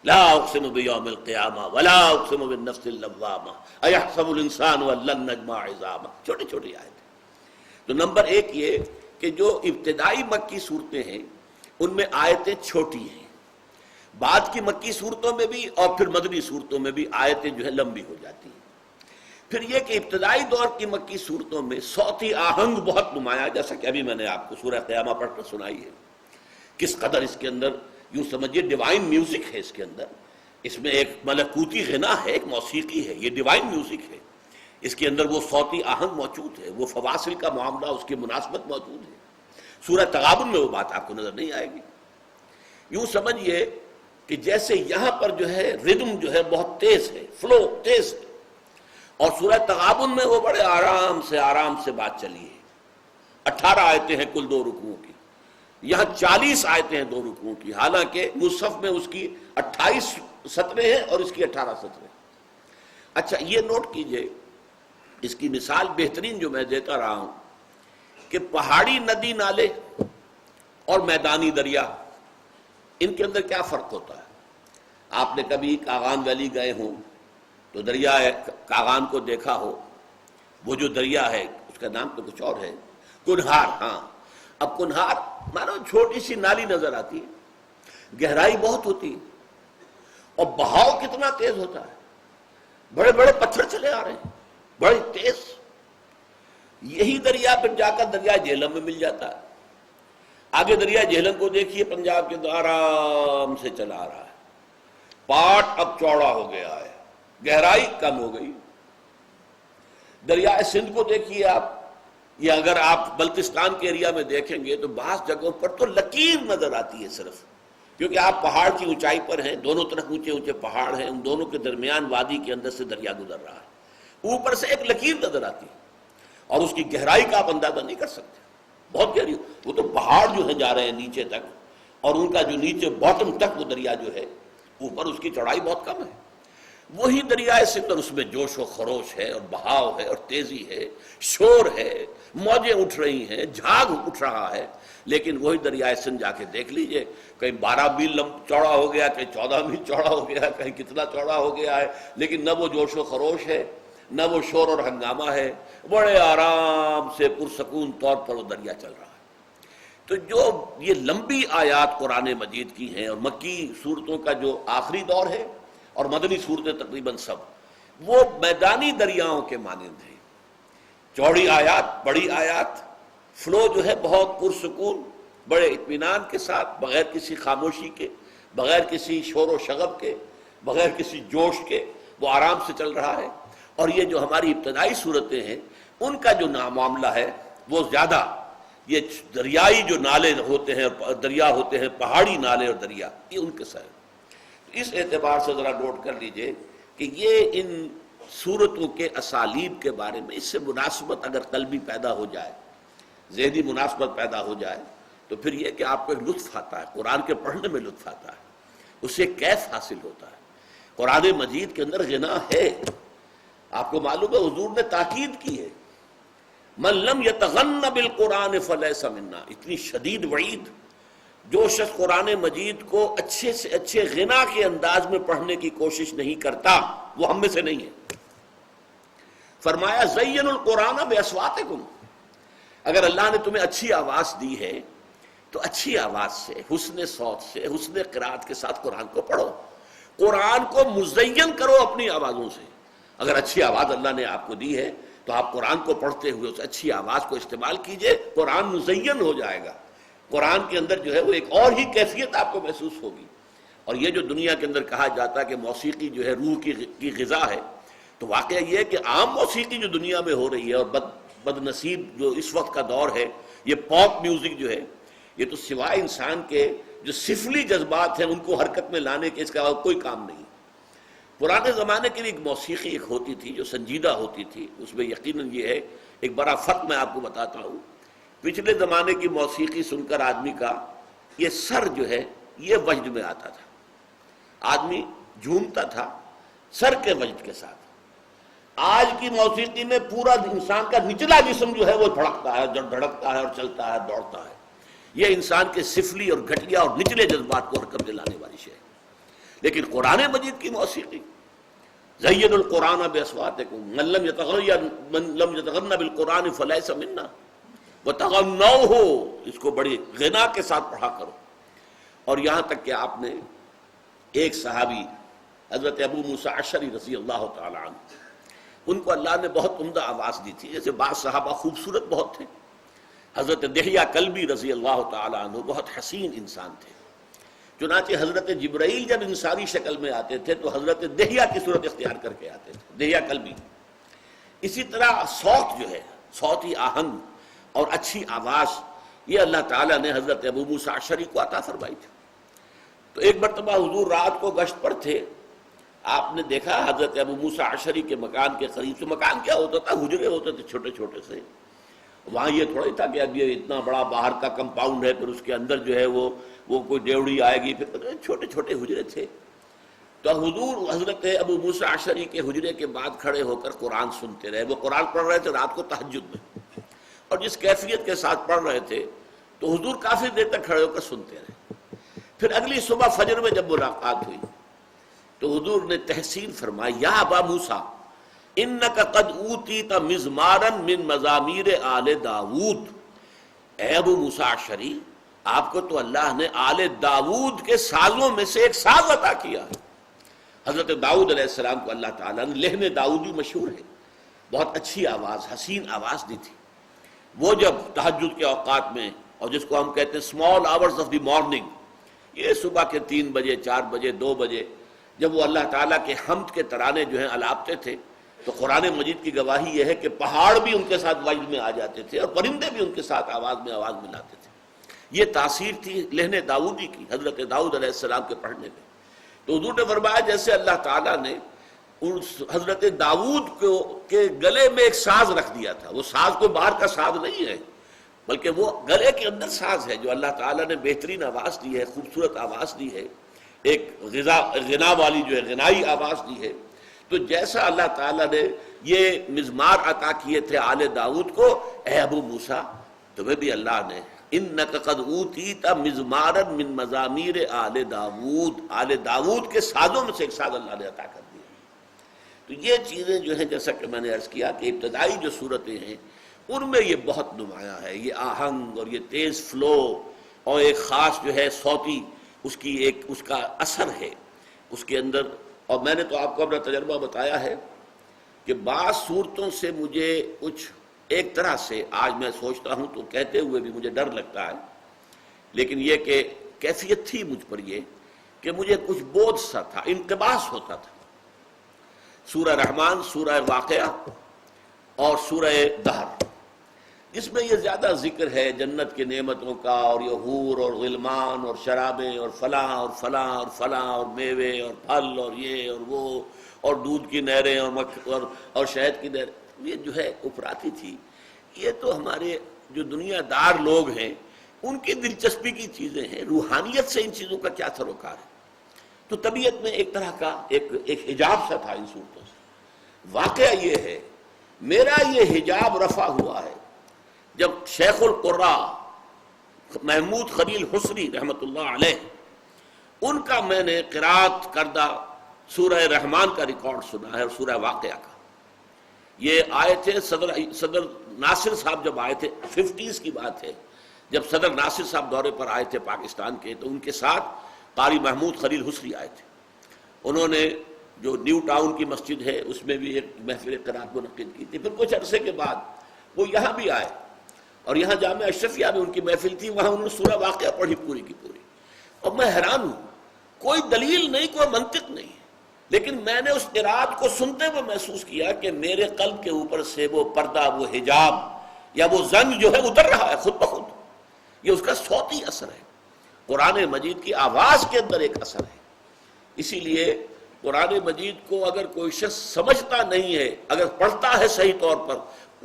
لا اقسم بیوم القیامہ ولا اقسم بالنفس اللوامہ ایحسب الانسان ان لن نجمع عظامہ، چھوٹی چھوٹی آیتیں۔ تو نمبر 1 یہ کہ جو ابتدائی مکی صورتیں ہیں ان میں آیتیں چھوٹی ہیں، بعد کی مکی صورتوں میں بھی اور پھر مدنی صورتوں میں بھی آیتیں جو ہے لمبی ہو جاتی ہیں۔ پھر یہ کہ ابتدائی دور کی مکی صورتوں میں صوتی آہنگ بہت نمایاں، جیسا کہ ابھی میں نے آپ کو سورہ قیامہ پڑھ کر سنائی ہے، کس قدر اس کے اندر یوں سمجھیے ڈیوائن میوزک ہے، اس کے اندر، اس میں ایک ملکوتی غنا ہے، ایک موسیقی ہے، یہ ڈیوائن میوزک ہے، اس کے اندر وہ صوتی آہنگ موجود ہے، وہ فواصل کا معاملہ، اس کی مناسبت موجود ہے۔ سورہ تغابن میں وہ بات آپ کو نظر نہیں آئے گی۔ یوں سمجھیے کہ جیسے یہاں پر جو ہے ردم جو ہے بہت تیز ہے، فلو تیز ہے، اور سورہ تغابن میں وہ بڑے آرام سے بات چلی ہے۔ 18 آیتیں ہیں کل 2 رکوعوں کی، یہاں 40 آیتیں ہیں 2 رکوعوں کی، حالانکہ مصحف میں اس کی 28 سطریں ہیں اور اس کی 18 سطریں۔ اچھا یہ نوٹ کیجئے، اس کی مثال بہترین جو میں دیتا رہا ہوں کہ پہاڑی ندی نالے اور میدانی دریا، ان کے اندر کیا فرق ہوتا ہے؟ آپ نے کبھی کاغان ویلی گئے ہوں تو دریا کاغان کو دیکھا ہو، وہ جو دریا ہے اس کا نام تو کچھ اور ہے، کنہار۔ ہاں، اب کنہار مانو چھوٹی سی نالی نظر آتی ہے، گہرائی بہت ہوتی ہے اور بہاؤ کتنا تیز ہوتا ہے، بڑے بڑے پتھر چلے آ رہے ہیں بڑے تیز۔ یہی دریا پھر جا کر دریا جہلم میں مل جاتا ہے۔ آگے دریا جہلم کو دیکھیے، پنجاب کے اندر آرام سے چلا آ رہا ہے، پاٹ اب چوڑا ہو گیا ہے، گہرائی کم ہو گئی۔ دریائے سندھ کو دیکھیے آپ، یہ اگر آپ بلتستان کے ایریا میں دیکھیں گے تو بعض جگہوں پر تو لکیر نظر آتی ہے صرف، کیونکہ آپ پہاڑ کی اونچائی پر ہیں، دونوں طرف اونچے اونچے پہاڑ ہیں، ان دونوں کے درمیان وادی کے اندر سے دریا گزر رہا ہے، اوپر سے ایک لکیر نظر آتی ہے اور اس کی گہرائی کا آپ اندازہ نہیں کر سکتے، بہت گہری۔ وہ تو پہاڑ جو ہیں جا رہے ہیں نیچے تک، اور ان کا جو نیچے باٹم تک وہ دریا جو ہے اوپر اس کی چوڑائی بہت کم ہے۔ وہی دریائے سندھ، اس میں جوش و خروش ہے اور بہاؤ ہے اور تیزی ہے، شور ہے، موجیں اٹھ رہی ہیں، جھاگ اٹھ رہا ہے، لیکن وہی دریائے سندھ جا کے دیکھ لیجئے، کہیں 12 میل چوڑا ہو گیا، کہیں 14 میل چوڑا ہو گیا، کہیں کتنا چوڑا ہو گیا ہے، لیکن نہ وہ جوش و خروش ہے، نہ وہ شور اور ہنگامہ ہے، بڑے آرام سے پرسکون طور پر وہ دریا چل رہا ہے۔ تو جو یہ لمبی آیات قرآن مجید کی ہیں اور مکی صورتوں کا جو آخری دور ہے اور مدنی صورتیں تقریباً سب وہ میدانی دریاؤں کے مانند ہیں، چوڑی آیات، بڑی آیات، فلو جو ہے بہت پرسکون، بڑے اطمینان کے ساتھ، بغیر کسی خاموشی کے، بغیر کسی شور و شغب کے، بغیر کسی جوش کے، وہ آرام سے چل رہا ہے۔ اور یہ جو ہماری ابتدائی صورتیں ہیں ان کا جو معاملہ ہے وہ زیادہ یہ دریائی جو نالے ہوتے ہیں، دریا ہوتے ہیں، پہاڑی نالے اور دریا، یہ ان کے ساتھ اس اعتبار سے ذرا نوٹ کر لیجئے کہ یہ ان صورتوں کے اسالیب کے بارے میں اس سے مناسبت اگر قلبی پیدا ہو جائے، ذہنی مناسبت پیدا ہو جائے، تو پھر یہ کہ آپ کو ایک لطف آتا ہے، قرآن کے پڑھنے میں لطف آتا ہے، اس سے کیف حاصل ہوتا ہے۔ قرآن مجید کے اندر غنا ہے، آپ کو معلوم ہے حضور نے تاکید کی ہے، من لم یتغن بالقرآن فلیس منا، اتنی شدید وعید، جو شخص قرآن مجید کو اچھے سے اچھے غنا کے انداز میں پڑھنے کی کوشش نہیں کرتا وہ ہم میں سے نہیں ہے۔ فرمایا زین القرآن باصواتکم، اگر اللہ نے تمہیں اچھی آواز دی ہے تو اچھی آواز سے، حسن صوت سے، حسن قرات کے ساتھ قرآن کو پڑھو، قرآن کو مزین کرو اپنی آوازوں سے۔ اگر اچھی آواز اللہ نے آپ کو دی ہے تو آپ قرآن کو پڑھتے ہوئے اس اچھی آواز کو استعمال کیجئے، قرآن مزین ہو جائے گا، قرآن کے اندر جو ہے وہ ایک اور ہی کیفیت آپ کو محسوس ہوگی۔ اور یہ جو دنیا کے اندر کہا جاتا ہے کہ موسیقی جو ہے روح کی غذا ہے، تو واقعہ یہ ہے کہ عام موسیقی جو دنیا میں ہو رہی ہے اور بد نصیب جو اس وقت کا دور ہے، یہ پاپ میوزک جو ہے، یہ تو سوائے انسان کے جو سفلی جذبات ہیں ان کو حرکت میں لانے کے اس کا کوئی کام نہیں۔ پرانے زمانے کی ایک موسیقی ایک ہوتی تھی جو سنجیدہ ہوتی تھی، اس میں یقیناً یہ ہے ایک بڑا فرق میں آپ کو بتاتا ہوں۔ پچھلے زمانے کی موسیقی سن کر آدمی کا یہ سر جو ہے یہ وجد میں آتا تھا، آدمی جھومتا تھا سر کے وجد کے ساتھ۔ آج کی موسیقی میں پورا انسان کا نچلا جسم جو ہے وہ دھڑکتا ہے، دھڑکتا ہے اور چلتا ہے، دوڑتا ہے۔ یہ انسان کے سفلی اور گھٹیا اور نچلے جذبات کو حرکت دلانے والی شے ہے۔ لیکن قرآن مجید کی موسیقی زین القرآن باصواتکم من لم یتغن بالقرآن فلیس منا وتغنوہ، اس کو بڑی غنا کے ساتھ پڑھا کرو۔ اور یہاں تک کہ آپ نے ایک صحابی حضرت ابو موسیٰ اشعری رضی اللہ تعالی عنہ، ان کو اللہ نے بہت عمدہ آواز دی تھی، جیسے بعض صحابہ خوبصورت بہت تھے۔ حضرت دحیہ کلبی رضی اللہ تعالی عنہ بہت حسین انسان تھے، چنانچہ حضرت جبرائیل جب انسانی شکل میں آتے تھے تو حضرت دحیہ کی صورت اختیار کر کے آتے تھے، دحیہ کلبی۔ اسی طرح صوت جو ہے، صوتی آہنگ اور اچھی آواز، یہ اللہ تعالیٰ نے حضرت ابو موسیٰ اشعری کو عطا فرمائی تھی۔ تو ایک مرتبہ حضور رات کو گشت پر تھے، آپ نے دیکھا حضرت ابو موسیٰ اشعری کے مکان کے قریب سے، مکان کیا ہوتا تھا، حجرے ہوتے تھے چھوٹے چھوٹے سے، وہاں یہ تھوڑا ہی تھا کہ اب یہ اتنا بڑا باہر کا کمپاؤنڈ ہے، پھر اس کے اندر جو ہے وہ کوئی ڈیوڑی آئے گی، پھر چھوٹے چھوٹے حجرے تھے۔ تو حضور حضرت ابو موسیٰ اشعری کے حجرے کے بعد کھڑے ہو کر قرآن سنتے رہے۔ وہ قرآن پڑھ رہے تھے رات کو تہجد میں، اور جس کیفیت کے ساتھ پڑھ رہے تھے تو حضور کافی دیر تک کھڑے ہو کر سنتے رہے۔ پھر اگلی صبح فجر میں جب ملاقات ہوئی تو حضور نے تحسین فرمائی، یا ابا موسیٰ انک قد اوتیت مزمارا من مزامیر آل داود، اے ابو موسیٰ اشعری، آپ کو تو اللہ نے آل داود کے سازوں میں سے ایک ساز عطا کیا ہے۔ حضرت داؤد علیہ السلام کو اللہ تعالیٰ نے لحن داؤدی مشہور ہے، بہت اچھی آواز، حسین آواز دی تھی۔ وہ جب تہجد کے اوقات میں، اور جس کو ہم کہتے ہیں small hours of the morning, یہ صبح کے 3 بجے 4 بجے 2 بجے جب وہ اللہ تعالیٰ کے حمد کے ترانے جو ہیں الاپتے تھے، تو قرآن مجید کی گواہی یہ ہے کہ پہاڑ بھی ان کے ساتھ وجد میں آ جاتے تھے اور پرندے بھی ان کے ساتھ آواز میں آواز ملاتے تھے۔ یہ تاثیر تھی لحن داؤدی کی حضرت داؤد علیہ السلام کے پڑھنے میں۔ تو حضور نے فرمایا جیسے اللہ تعالیٰ نے حضرت داؤد کے گلے میں ایک ساز رکھ دیا تھا، وہ ساز کوئی باہر کا ساز نہیں ہے بلکہ وہ گلے کے اندر ساز ہے جو اللہ تعالیٰ نے بہترین آواز دی ہے، خوبصورت آواز دی ہے، ایک غنا والی جو ہے غنائی آواز دی ہے۔ تو جیسا اللہ تعالیٰ نے یہ مزمار عطا کیے تھے آل داؤد کو، اے ابو موسیٰ تمہیں بھی اللہ نے انک قد اوتیت مزمارا من مزامیر آل داود، آل داود کے سازوں میں سے ایک ساز اللہ نے عطا کر دیا۔ تو یہ چیزیں جو ہیں جیسا کہ میں نے عرض کیا کہ ابتدائی جو صورتیں ہیں ان میں یہ بہت نمایاں ہے، یہ آہنگ اور یہ تیز فلو اور ایک خاص جو ہے صوتی اس کا اثر ہے اس کے اندر۔ اور میں نے تو آپ کو اپنا تجربہ بتایا ہے کہ بعض صورتوں سے مجھے کچھ ایک طرح سے آج میں سوچتا ہوں تو کہتے ہوئے بھی مجھے ڈر لگتا ہے، لیکن یہ کہ کیفیت تھی مجھ پر یہ کہ مجھے کچھ بوجھ سا تھا، انقباس ہوتا تھا۔ سورہ رحمان، سورہ واقعہ اور سورہ دہر، جس میں یہ زیادہ ذکر ہے جنت کی نعمتوں کا اور یہ حور اور غلمان اور شرابیں اور فلاں اور فلاں اور فلاں اور میوے اور پھل اور یہ اور وہ اور دودھ کی نہریں اور شہد کی نہریں، یہ جو ہے افراطی تھی۔ یہ تو ہمارے جو دنیا دار لوگ ہیں ان کی دلچسپی کی چیزیں ہیں، روحانیت سے ان چیزوں کا کیا سروکار ہے؟ تو طبیعت میں ایک طرح کا ایک حجاب سا تھا ان صورتوں سے۔ واقعہ یہ ہے میرا یہ حجاب رفع ہوا ہے جب شیخ القراء محمود خلیل حسنی رحمۃ اللہ علیہ ان کا میں نے قرات کردہ سورہ رحمان کا ریکارڈ سنا ہے اور سورہ واقعہ کا۔ یہ آئے تھے صدر ناصر صاحب جب آئے تھے، 50s کی بات ہے، جب صدر ناصر صاحب دورے پر آئے تھے پاکستان کے، تو ان کے ساتھ قاری محمود خلیل حسنی آئے تھے۔ انہوں نے جو نیو ٹاؤن کی مسجد ہے اس میں بھی ایک محفل قرات منعقد کی تھی۔ پھر کچھ عرصے کے بعد وہ یہاں بھی آئے اور یہاں جامعہ اشرفیہ میں ان کی محفل تھی، وہاں انہوں نے سورہ واقعہ پڑھی پوری کی پوری، اور میں حیران ہوں، کوئی دلیل نہیں، کوئی منطق نہیں، لیکن میں نے اس قرات کو سنتے ہوئے محسوس کیا کہ میرے قلب کے اوپر سے وہ پردہ، وہ حجاب یا وہ زنگ جو ہے اتر رہا ہے خود بخود۔ یہ اس کا صوتی اثر ہے، قرآن مجید کی آواز کے اندر ایک اثر ہے۔ اسی لیے قرآن مجید کو اگر کوئی شخص سمجھتا نہیں ہے، اگر پڑھتا ہے صحیح طور پر،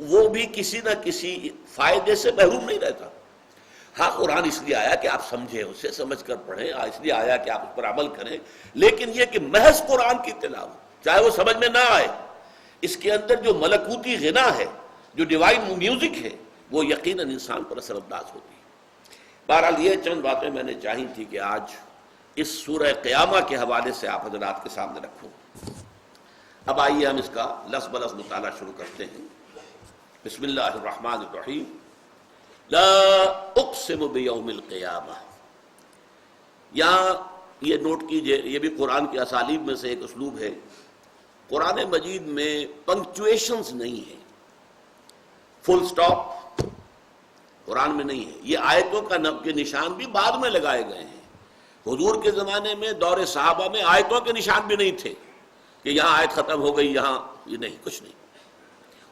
وہ بھی کسی نہ کسی فائدے سے محروم نہیں رہتا۔ ہاں، قرآن اس لیے آیا کہ آپ سمجھیں، اسے سمجھ کر پڑھیں، اس لیے آیا کہ آپ اس پر عمل کریں، لیکن یہ کہ محض قرآن کی تلاوت چاہے وہ سمجھ میں نہ آئے، اس کے اندر جو ملکوتی غنا ہے، جو ڈیوائن میوزک ہے، وہ یقیناً انسان پر اثر انداز ہوتی ہے۔ بہرحال یہ چند باتیں میں نے چاہی تھی کہ آج اس سورہ قیامہ کے حوالے سے آپ حضرات کے سامنے رکھوں۔ اب آئیے ہم اس کا لفظ بلفظ مطالعہ شروع کرتے ہیں۔ بسم اللہ الرحمن الرحیم۔ لا اقسم بیوم القیامہ، یہاں یہ نوٹ کیجئے، یہ بھی قرآن کی اسالیب میں سے ایک اسلوب ہے۔ قرآن مجید میں پنکچویشنز نہیں ہیں، فل سٹاپ قرآن میں نہیں ہے۔ یہ آیتوں کے نشان بھی بعد میں لگائے گئے ہیں۔ حضور کے زمانے میں، دور صحابہ میں آیتوں کے نشان بھی نہیں تھے کہ یہاں آیت ختم ہو گئی، یہاں یہ نہیں، کچھ نہیں۔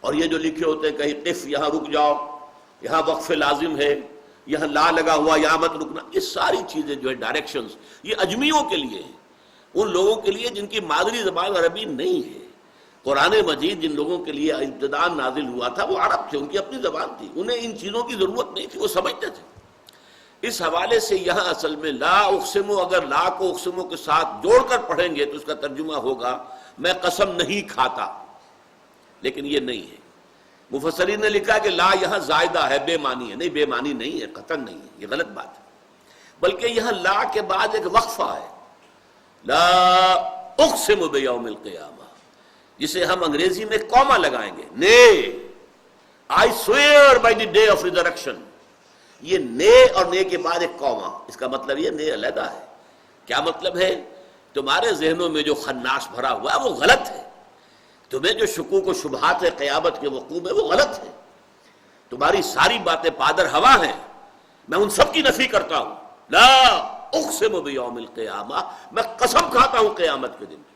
اور یہ جو لکھے ہوتے ہیں کہیں قف، یہاں رک جاؤ، یہاں وقف لازم ہے، یہاں لا لگا ہوا، یہاں مت رکنا، یہ ساری چیزیں جو ہے ڈائریکشنز، یہ اجمیوں کے لیے ہیں، ان لوگوں کے لیے جن کی مادری زبان عربی نہیں ہے۔ قرآن مجید جن لوگوں کے لیے ابتداء نازل ہوا تھا وہ عرب تھے، ان کی اپنی زبان تھی، انہیں ان چیزوں کی ضرورت نہیں تھی، وہ سمجھتے تھے۔ اس حوالے سے یہاں اصل میں لا اقسمو، اگر لا کو اقسمو کے ساتھ جوڑ کر پڑھیں گے تو اس کا ترجمہ ہوگا میں قسم نہیں کھاتا، لیکن یہ نہیں ہے۔ مفسرین نے لکھا کہ لا یہاں زائدہ ہے، بے معنی ہے، نہیں، بے معنی نہیں ہے، قطعاً نہیں ہے، یہ غلط بات ہے، بلکہ یہاں لا کے بعد ایک وقفہ ہے، لا اقسم بیوم القیامہ، جسے ہم انگریزی میں کوما لگائیں گے، نے I swear by the day of resurrection۔ یہ نے اور نے کے بعد ایک کوما، اس کا مطلب یہ نے علیحدہ ہے۔ کیا مطلب ہے؟ تمہارے ذہنوں میں جو خناس بھرا ہوا ہے وہ غلط ہے، تمہیں جو شکوک و شبہات ہے قیامت کے وقوع میں وہ غلط ہے، تمہاری ساری باتیں پادر ہوا ہیں، میں ان سب کی نفی کرتا ہوں۔ لا اقسم بیوم القیامہ، میں قسم کھاتا ہوں قیامت کے دن کی۔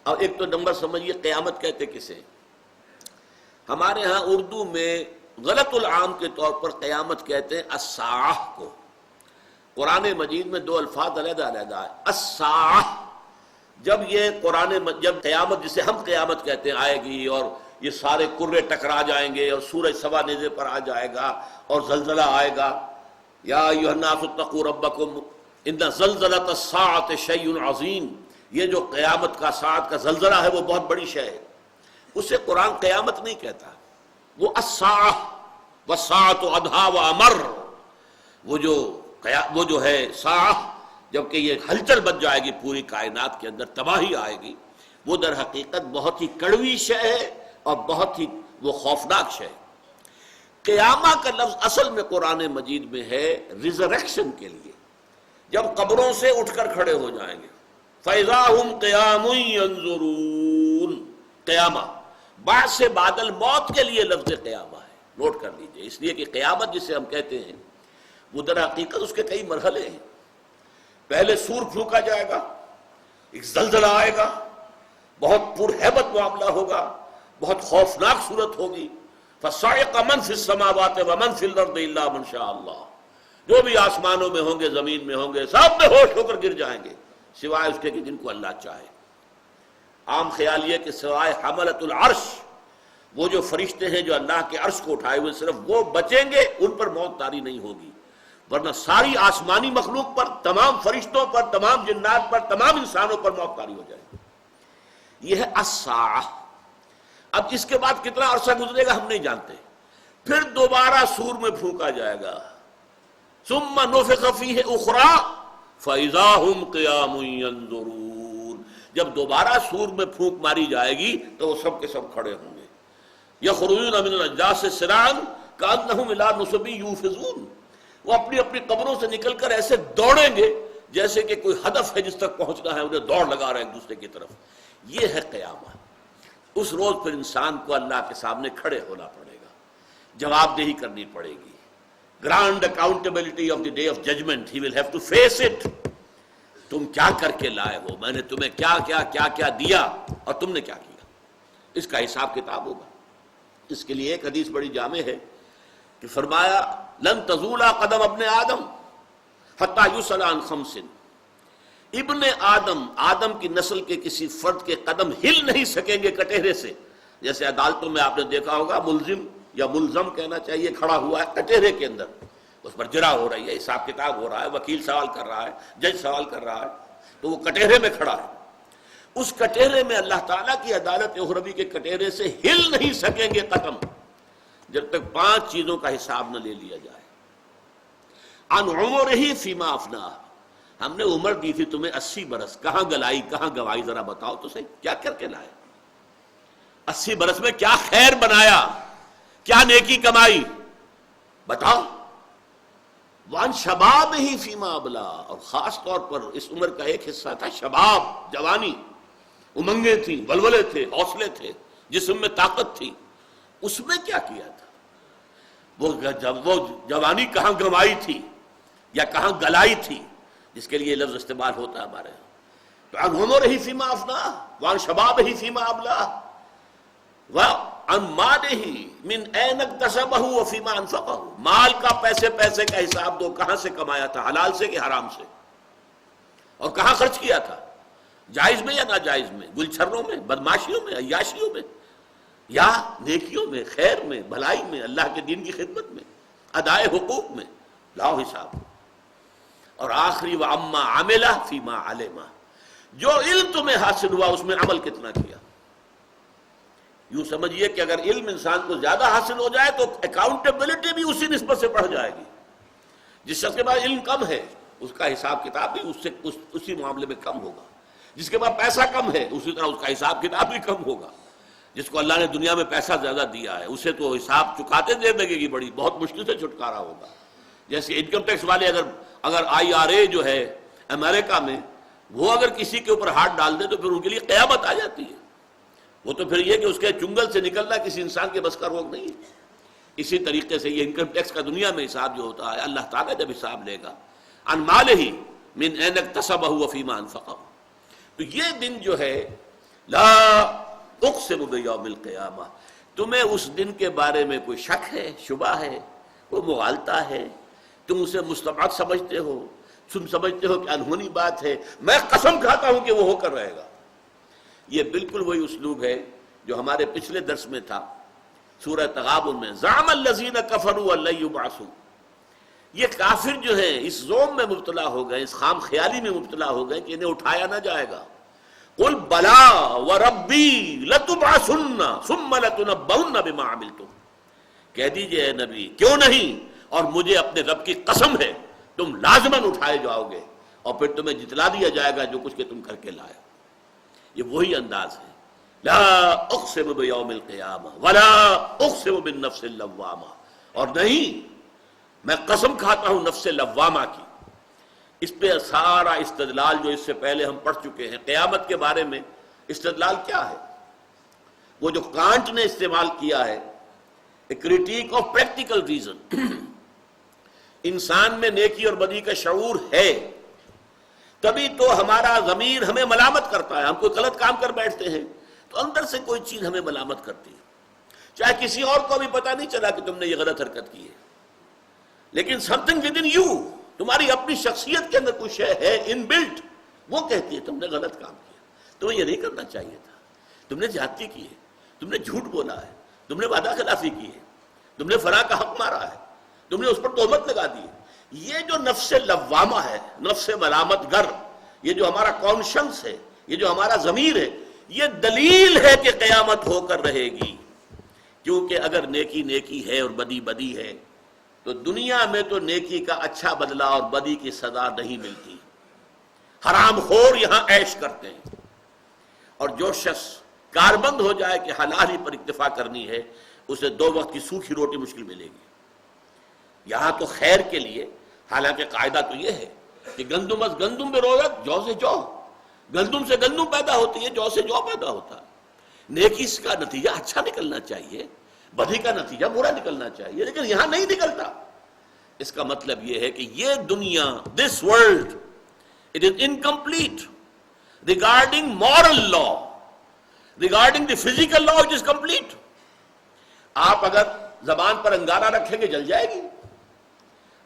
اور ایک تو نمبر سمجھیے، قیامت کہتے کسے؟ ہمارے ہاں اردو میں غلط العام کے طور پر قیامت کہتے ہیں الساعہ کو۔ قرآن مجید میں دو الفاظ علیحدہ علیحدہ ہے، الساعہ۔ جب جب قیامت جسے ہم قیامت کہتے ہیں آئے گی اور یہ سارے کرے ٹکرا جائیں گے اور سورج سوا نیزے پر آ جائے گا اور زلزلہ آئے گا، یا ایھا الناس اتقوا ربکم ان زلزلۃ الساعۃ شیء عظیم، یہ جو قیامت کا ساعت کا زلزلہ ہے وہ بہت بڑی شے ہے، اسے قرآن قیامت نہیں کہتا، وہ الساعہ والساعۃ ادھیٰ وامر، وہ جو ہے ساعہ، جبکہ یہ ہلچل بچ جائے گی پوری کائنات کے اندر، تباہی آئے گی، وہ در حقیقت بہت ہی کڑوی شے ہے اور بہت ہی وہ خوفناک شے ہے۔ قیامہ کا لفظ اصل میں قرآن مجید میں ہے ریزریکشن کے لیے، جب قبروں سے اٹھ کر کھڑے ہو جائیں گے۔ فَإِذَا هُمْ قِيَامٌ يَنظُرُونَ، قیامہ بعد سے بادل موت کے لیے لفظ قیامہ ہے، نوٹ کر لیجئے، اس لیے کہ قیامت جسے ہم کہتے ہیں وہ در حقیقت اس کے کئی مرحلے ہیں۔ پہلے سور پھونکا جائے گا، ایک زلزلہ آئے گا، بہت پرہیبت معاملہ ہوگا، بہت خوفناک صورت ہوگی۔ فَصَعِقَ مَنْ فِي السَّمَاوَاتِ وَمَنْ فِي الْأَرْضِ إِلَّا مَنْ شَاءَ اللَّهُ، جو بھی آسمانوں میں ہوں گے زمین میں ہوں گے سب بے ہوش ہو کر گر جائیں گے سوائے اس کے کہ جن کو اللہ چاہے۔ عام خیال یہ کہ سوائے حملۃ العرش، وہ جو فرشتے ہیں جو اللہ کے عرش کو اٹھائے ہوئے صرف وہ بچیں گے، ان پر موت طاری نہیں ہوگی، ورنہ ساری آسمانی مخلوق پر، تمام فرشتوں پر، تمام جنات پر، تمام انسانوں پر موت طاری ہو جائے گی۔ یہ ہے الساعہ۔ اب اس کے بعد کتنا عرصہ گزرے گا ہم نہیں جانتے، پھر دوبارہ سور میں پھونکا جائے گا، ثم نفخ فیہ اخری فاذا ہم قیام ینظرون، جب دوبارہ سور میں پھونک ماری جائے گی تو وہ سب کے سب کھڑے ہوں گے۔ یخرجون من الاجداث سراعا کانہم الی نصب یوفضون، وہ اپنی اپنی قبروں سے نکل کر ایسے دوڑیں گے جیسے کہ کوئی ہدف ہے جس تک پہنچنا ہے، انہیں دوڑ لگا رہے ہیں ایک دوسرے کی طرف۔ یہ ہے قیامت۔ اس روز پھر انسان کو اللہ کے سامنے کھڑے ہونا پڑے گا، جواب دہی کرنی پڑے گی۔ Grand accountability of the day of judgement, he will have to face it. تم کیا کر کے لائے ہو، میں نے تمہیں کیا کیا کیا کیا دیا اور تم نے کیا کیا، اس کا حساب کتاب ہوگا۔ اس کے لیے ایک حدیث بڑی جامع ہے کہ فرمایا لن تزول قدم ابن آدم حتی یسأل عن خمس، ابن آدم، آدم کی نسل کے کسی فرد کے قدم ہل نہیں سکیں گے کٹہرے سے۔ جیسے عدالتوں میں آپ نے دیکھا ہوگا ملزم یا ملزم کہنا چاہیے کھڑا ہوا ہے کٹہرے کے اندر، اس پر جرا ہو رہی ہے، حساب کتاب ہو رہا ہے، وکیل سوال کر رہا ہے، جج سوال کر رہا ہے، تو وہ کٹہرے میں کھڑا ہے۔ اس کٹہرے میں اللہ تعالیٰ کی عدالت اخروی کے کٹہرے سے ہل نہیں سکیں گے قدم جب تک 5 چیزوں کا حساب نہ لے لیا جائے۔ عن عمرہ فیما افناہ، ہم نے عمر دی تھی تمہیں 80 برس، کہاں گلائی کہاں گوائی، ذرا بتاؤ تو صحیح کیا کر کے لائے؟ 80 برس میں کیا خیر بنایا، کیا نیکی کمائی، بتاؤ۔ وان شباب ہی فیما ابلا، اور خاص طور پر اس عمر کا ایک حصہ تھا شباب، جوانی، امنگیں تھیں، ولولے تھے، حوصلے تھے، جسم میں طاقت تھی، اس میں کیا کیا تھا؟ وہ جوانی کہاں گنوائی تھی یا کہاں گلائی تھی، جس کے لیے لفظ استعمال ہوتا ہے ہمارے یہاں۔ تو عن عمرہ فیما افناہ وعن شبابہ فیما ابلاہ وعن مالہ من این اکتسبہ وفیما انفقہ، مال کا پیسے کا حساب دو، کہاں سے کمایا تھا، حلال سے کہ حرام سے، اور کہاں خرچ کیا تھا، جائز میں یا ناجائز میں، گلچھروں میں، بدماشیوں میں، عیاشیوں میں، یا نیکیوں میں، خیر میں، بھلائی میں، اللہ کے دین کی خدمت میں، ادائے حقوق میں، لاؤ حساب۔ اور آخری وَأَمَّا عَمِلَ فِيمَا عَلِمَ، جو علم تمہیں حاصل ہوا اس میں عمل کتنا کیا۔ یوں سمجھیے کہ اگر علم انسان کو زیادہ حاصل ہو جائے تو اکاؤنٹیبلٹی بھی اسی نسبت سے بڑھ جائے گی۔ جس شخص کے پاس علم کم ہے اس کا حساب کتاب بھی اسی معاملے میں کم ہوگا، جس کے پاس پیسہ کم ہے اسی طرح اس کا حساب کتاب بھی کم ہوگا۔ جس کو اللہ نے دنیا میں پیسہ زیادہ دیا ہے اسے تو حساب چکاتے دیر لگے گی بڑی، بہت مشکل سے چھٹکارا ہوگا۔ جیسے انکم ٹیکس والے اگر IRA جو ہے امریکہ میں، وہ اگر کسی کے اوپر ہاتھ ڈال دے تو پھر ان کے لیے قیامت آ جاتی ہے۔ وہ تو پھر یہ کہ اس کے چنگل سے نکلنا کسی انسان کے بس کا روگ نہیں ہے۔ اسی طریقے سے یہ انکم ٹیکس کا دنیا میں حساب جو ہوتا ہے، اللہ تعالیٰ جب حساب لے گا عن مالہ من این اکتسبہ وفیما انفقہ، تو یہ دن جو ہے لا اقسم بیوم القیامہ، تمہیں اس دن کے بارے میں کوئی شک ہے، شبہ ہے، کوئی مغالطہ ہے، تم اسے مستبعد سمجھتے ہو، تم سمجھتے ہو کہ انہونی بات ہے، میں قسم کھاتا ہوں کہ وہ ہو کر رہے گا۔ یہ بالکل وہی اسلوب ہے جو ہمارے پچھلے درس میں تھا سورہ تغابن میں، زعم الذین کفروا ان لن یبعثوا، یہ کافر جو ہیں اس زوم میں مبتلا ہو گئے، اس خام خیالی میں مبتلا ہو گئے کہ انہیں اٹھایا نہ جائے گا۔ قل بلا وربی لتبعثن ثم لتنبؤن بما عملتم، کہہ دیجئے اے نبی کیوں نہیں، اور مجھے اپنے رب کی قسم ہے تم لازماً اٹھائے جاؤ گے اور پھر تمہیں جتلا دیا جائے گا جو کچھ کہ تم کر کے لائے۔ یہ وہی انداز ہے، لا اقسم بیوم القیامہ ولا اقسم بالنفس اللوامہ، اور نہیں میں قسم کھاتا ہوں نفس لوامہ کی۔ اس پہ سارا استدلال جو اس سے پہلے ہم پڑھ چکے ہیں قیامت کے بارے میں، استدلال کیا ہے؟ وہ جو کانٹ نے استعمال کیا ہے، اے کریٹیک آف پریکٹیکل ریزن، انسان میں نیکی اور بدی کا شعور ہے تبھی تو ہمارا ضمیر ہمیں ملامت کرتا ہے۔ ہم کوئی غلط کام کر بیٹھتے ہیں تو اندر سے کوئی چیز ہمیں ملامت کرتی ہے، چاہے کسی اور کو بھی پتہ نہیں چلا کہ تم نے یہ غلط حرکت کی ہے، لیکن some thing with in you, تمہاری اپنی شخصیت کے اندر کچھ شے ہے ان بلٹ، وہ کہتی ہے تم نے غلط کام کیا، تمہیں یہ نہیں کرنا چاہیے تھا، تم نے زیادتی کی ہے، تم نے جھوٹ بولا ہے، تم نے وعدہ خلافی کی ہے، تم نے فلاں کا حق مارا ہے، تم نے اس پر تہمت لگا دی ہے۔ یہ جو نفس لوامہ ہے، نفس ملامت گر، یہ جو ہمارا کانشنس ہے، یہ جو ہمارا ضمیر ہے، یہ دلیل ہے کہ قیامت ہو کر رہے گی، کیونکہ اگر نیکی نیکی ہے اور بدی بدی ہے تو دنیا میں تو نیکی کا اچھا بدلہ اور بدی کی سزا نہیں ملتی، حرام خور یہاں عیش کرتے ہیں، اور جو شخص کاربند ہو جائے کہ حلال ہی پر اکتفا کرنی ہے، اسے 2 وقت کی سوکھی روٹی مشکل ملے گی۔ یہاں تو خیر کے لیے، حالانکہ قاعدہ تو یہ ہے کہ گندم از گندم بے رویت، جو سے جو، گندم سے گندم پیدا ہوتی ہے، جو سے جو پیدا ہوتا ہے۔ نیکی کا نتیجہ اچھا نکلنا چاہیے، بدی کا نتیجہ برا نکلنا چاہیے، لیکن یہاں نہیں نکلتا۔ اس کا مطلب یہ ہے کہ یہ دنیا، this world, it is incomplete regarding moral law, regarding the physical law it is complete. آپ اگر زبان پر انگارہ رکھیں گے جل جائے گی،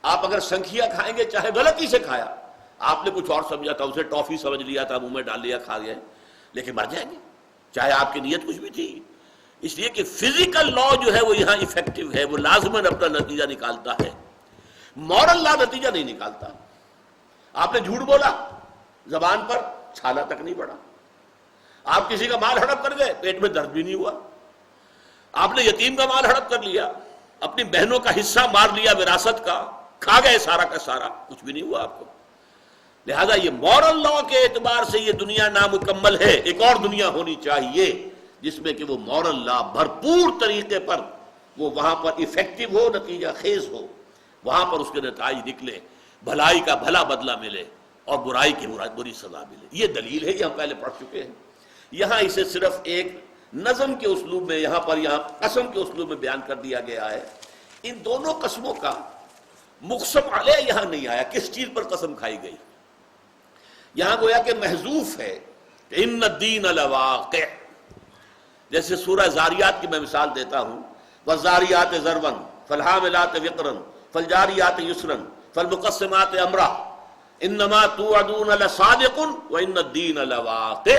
آپ اگر سنکھیا کھائیں گے چاہے غلطی سے کھایا، آپ نے کچھ اور سمجھا تھا، اسے ٹافی سمجھ لیا تھا، منہ میں ڈال لیا، کھا گئے، لیکن مر جائیں گے چاہے آپ کی نیت کچھ بھی تھی۔ اس لیے کہ فزیکل لا جو ہے وہ یہاں افیکٹو ہے، وہ لازماً اپنا نتیجہ نکالتا ہے، مورل لا نتیجہ نہیں نکالتا۔ آپ نے جھوٹ بولا، زبان پر چھالا تک نہیں پڑا، آپ کسی کا مال ہڑپ کر گئے، پیٹ میں درد بھی نہیں ہوا، آپ نے یتیم کا مال ہڑپ کر لیا، اپنی بہنوں کا حصہ مار لیا وراثت کا، کھا گئے سارا کا سارا، کچھ بھی نہیں ہوا آپ کو۔ لہذا یہ مورل لا کے اعتبار سے یہ دنیا نامکمل ہے، ایک اور دنیا ہونی چاہیے جس میں کہ وہ مورل لا بھرپور طریقے پر وہ وہاں پر افیکٹو ہو، نتیجہ خیز ہو، وہاں پر اس کے نتائج نکلے، بھلائی کا بھلا بدلہ ملے اور برائی کی بری سزا ملے۔ یہ دلیل ہے، یہ ہم پہلے پڑھ چکے ہیں۔ یہاں اسے صرف ایک نظم کے اسلوب میں، یہاں قسم کے اسلوب میں بیان کر دیا گیا ہے۔ ان دونوں قسموں کا مقسم علیہ یہاں نہیں آیا، کس چیز پر قسم کھائی گئی؟ یہاں گویا کہ محذوف ہے کہ ان الدین لواقع، جیسے سورہ زاریات کی میں مثال دیتا ہوں، والزاریات ذروا فالحاملات وقرا فالجاریات یسرا فالمقسمات امرا انما توعدون لصادق وان الدین لواقع۔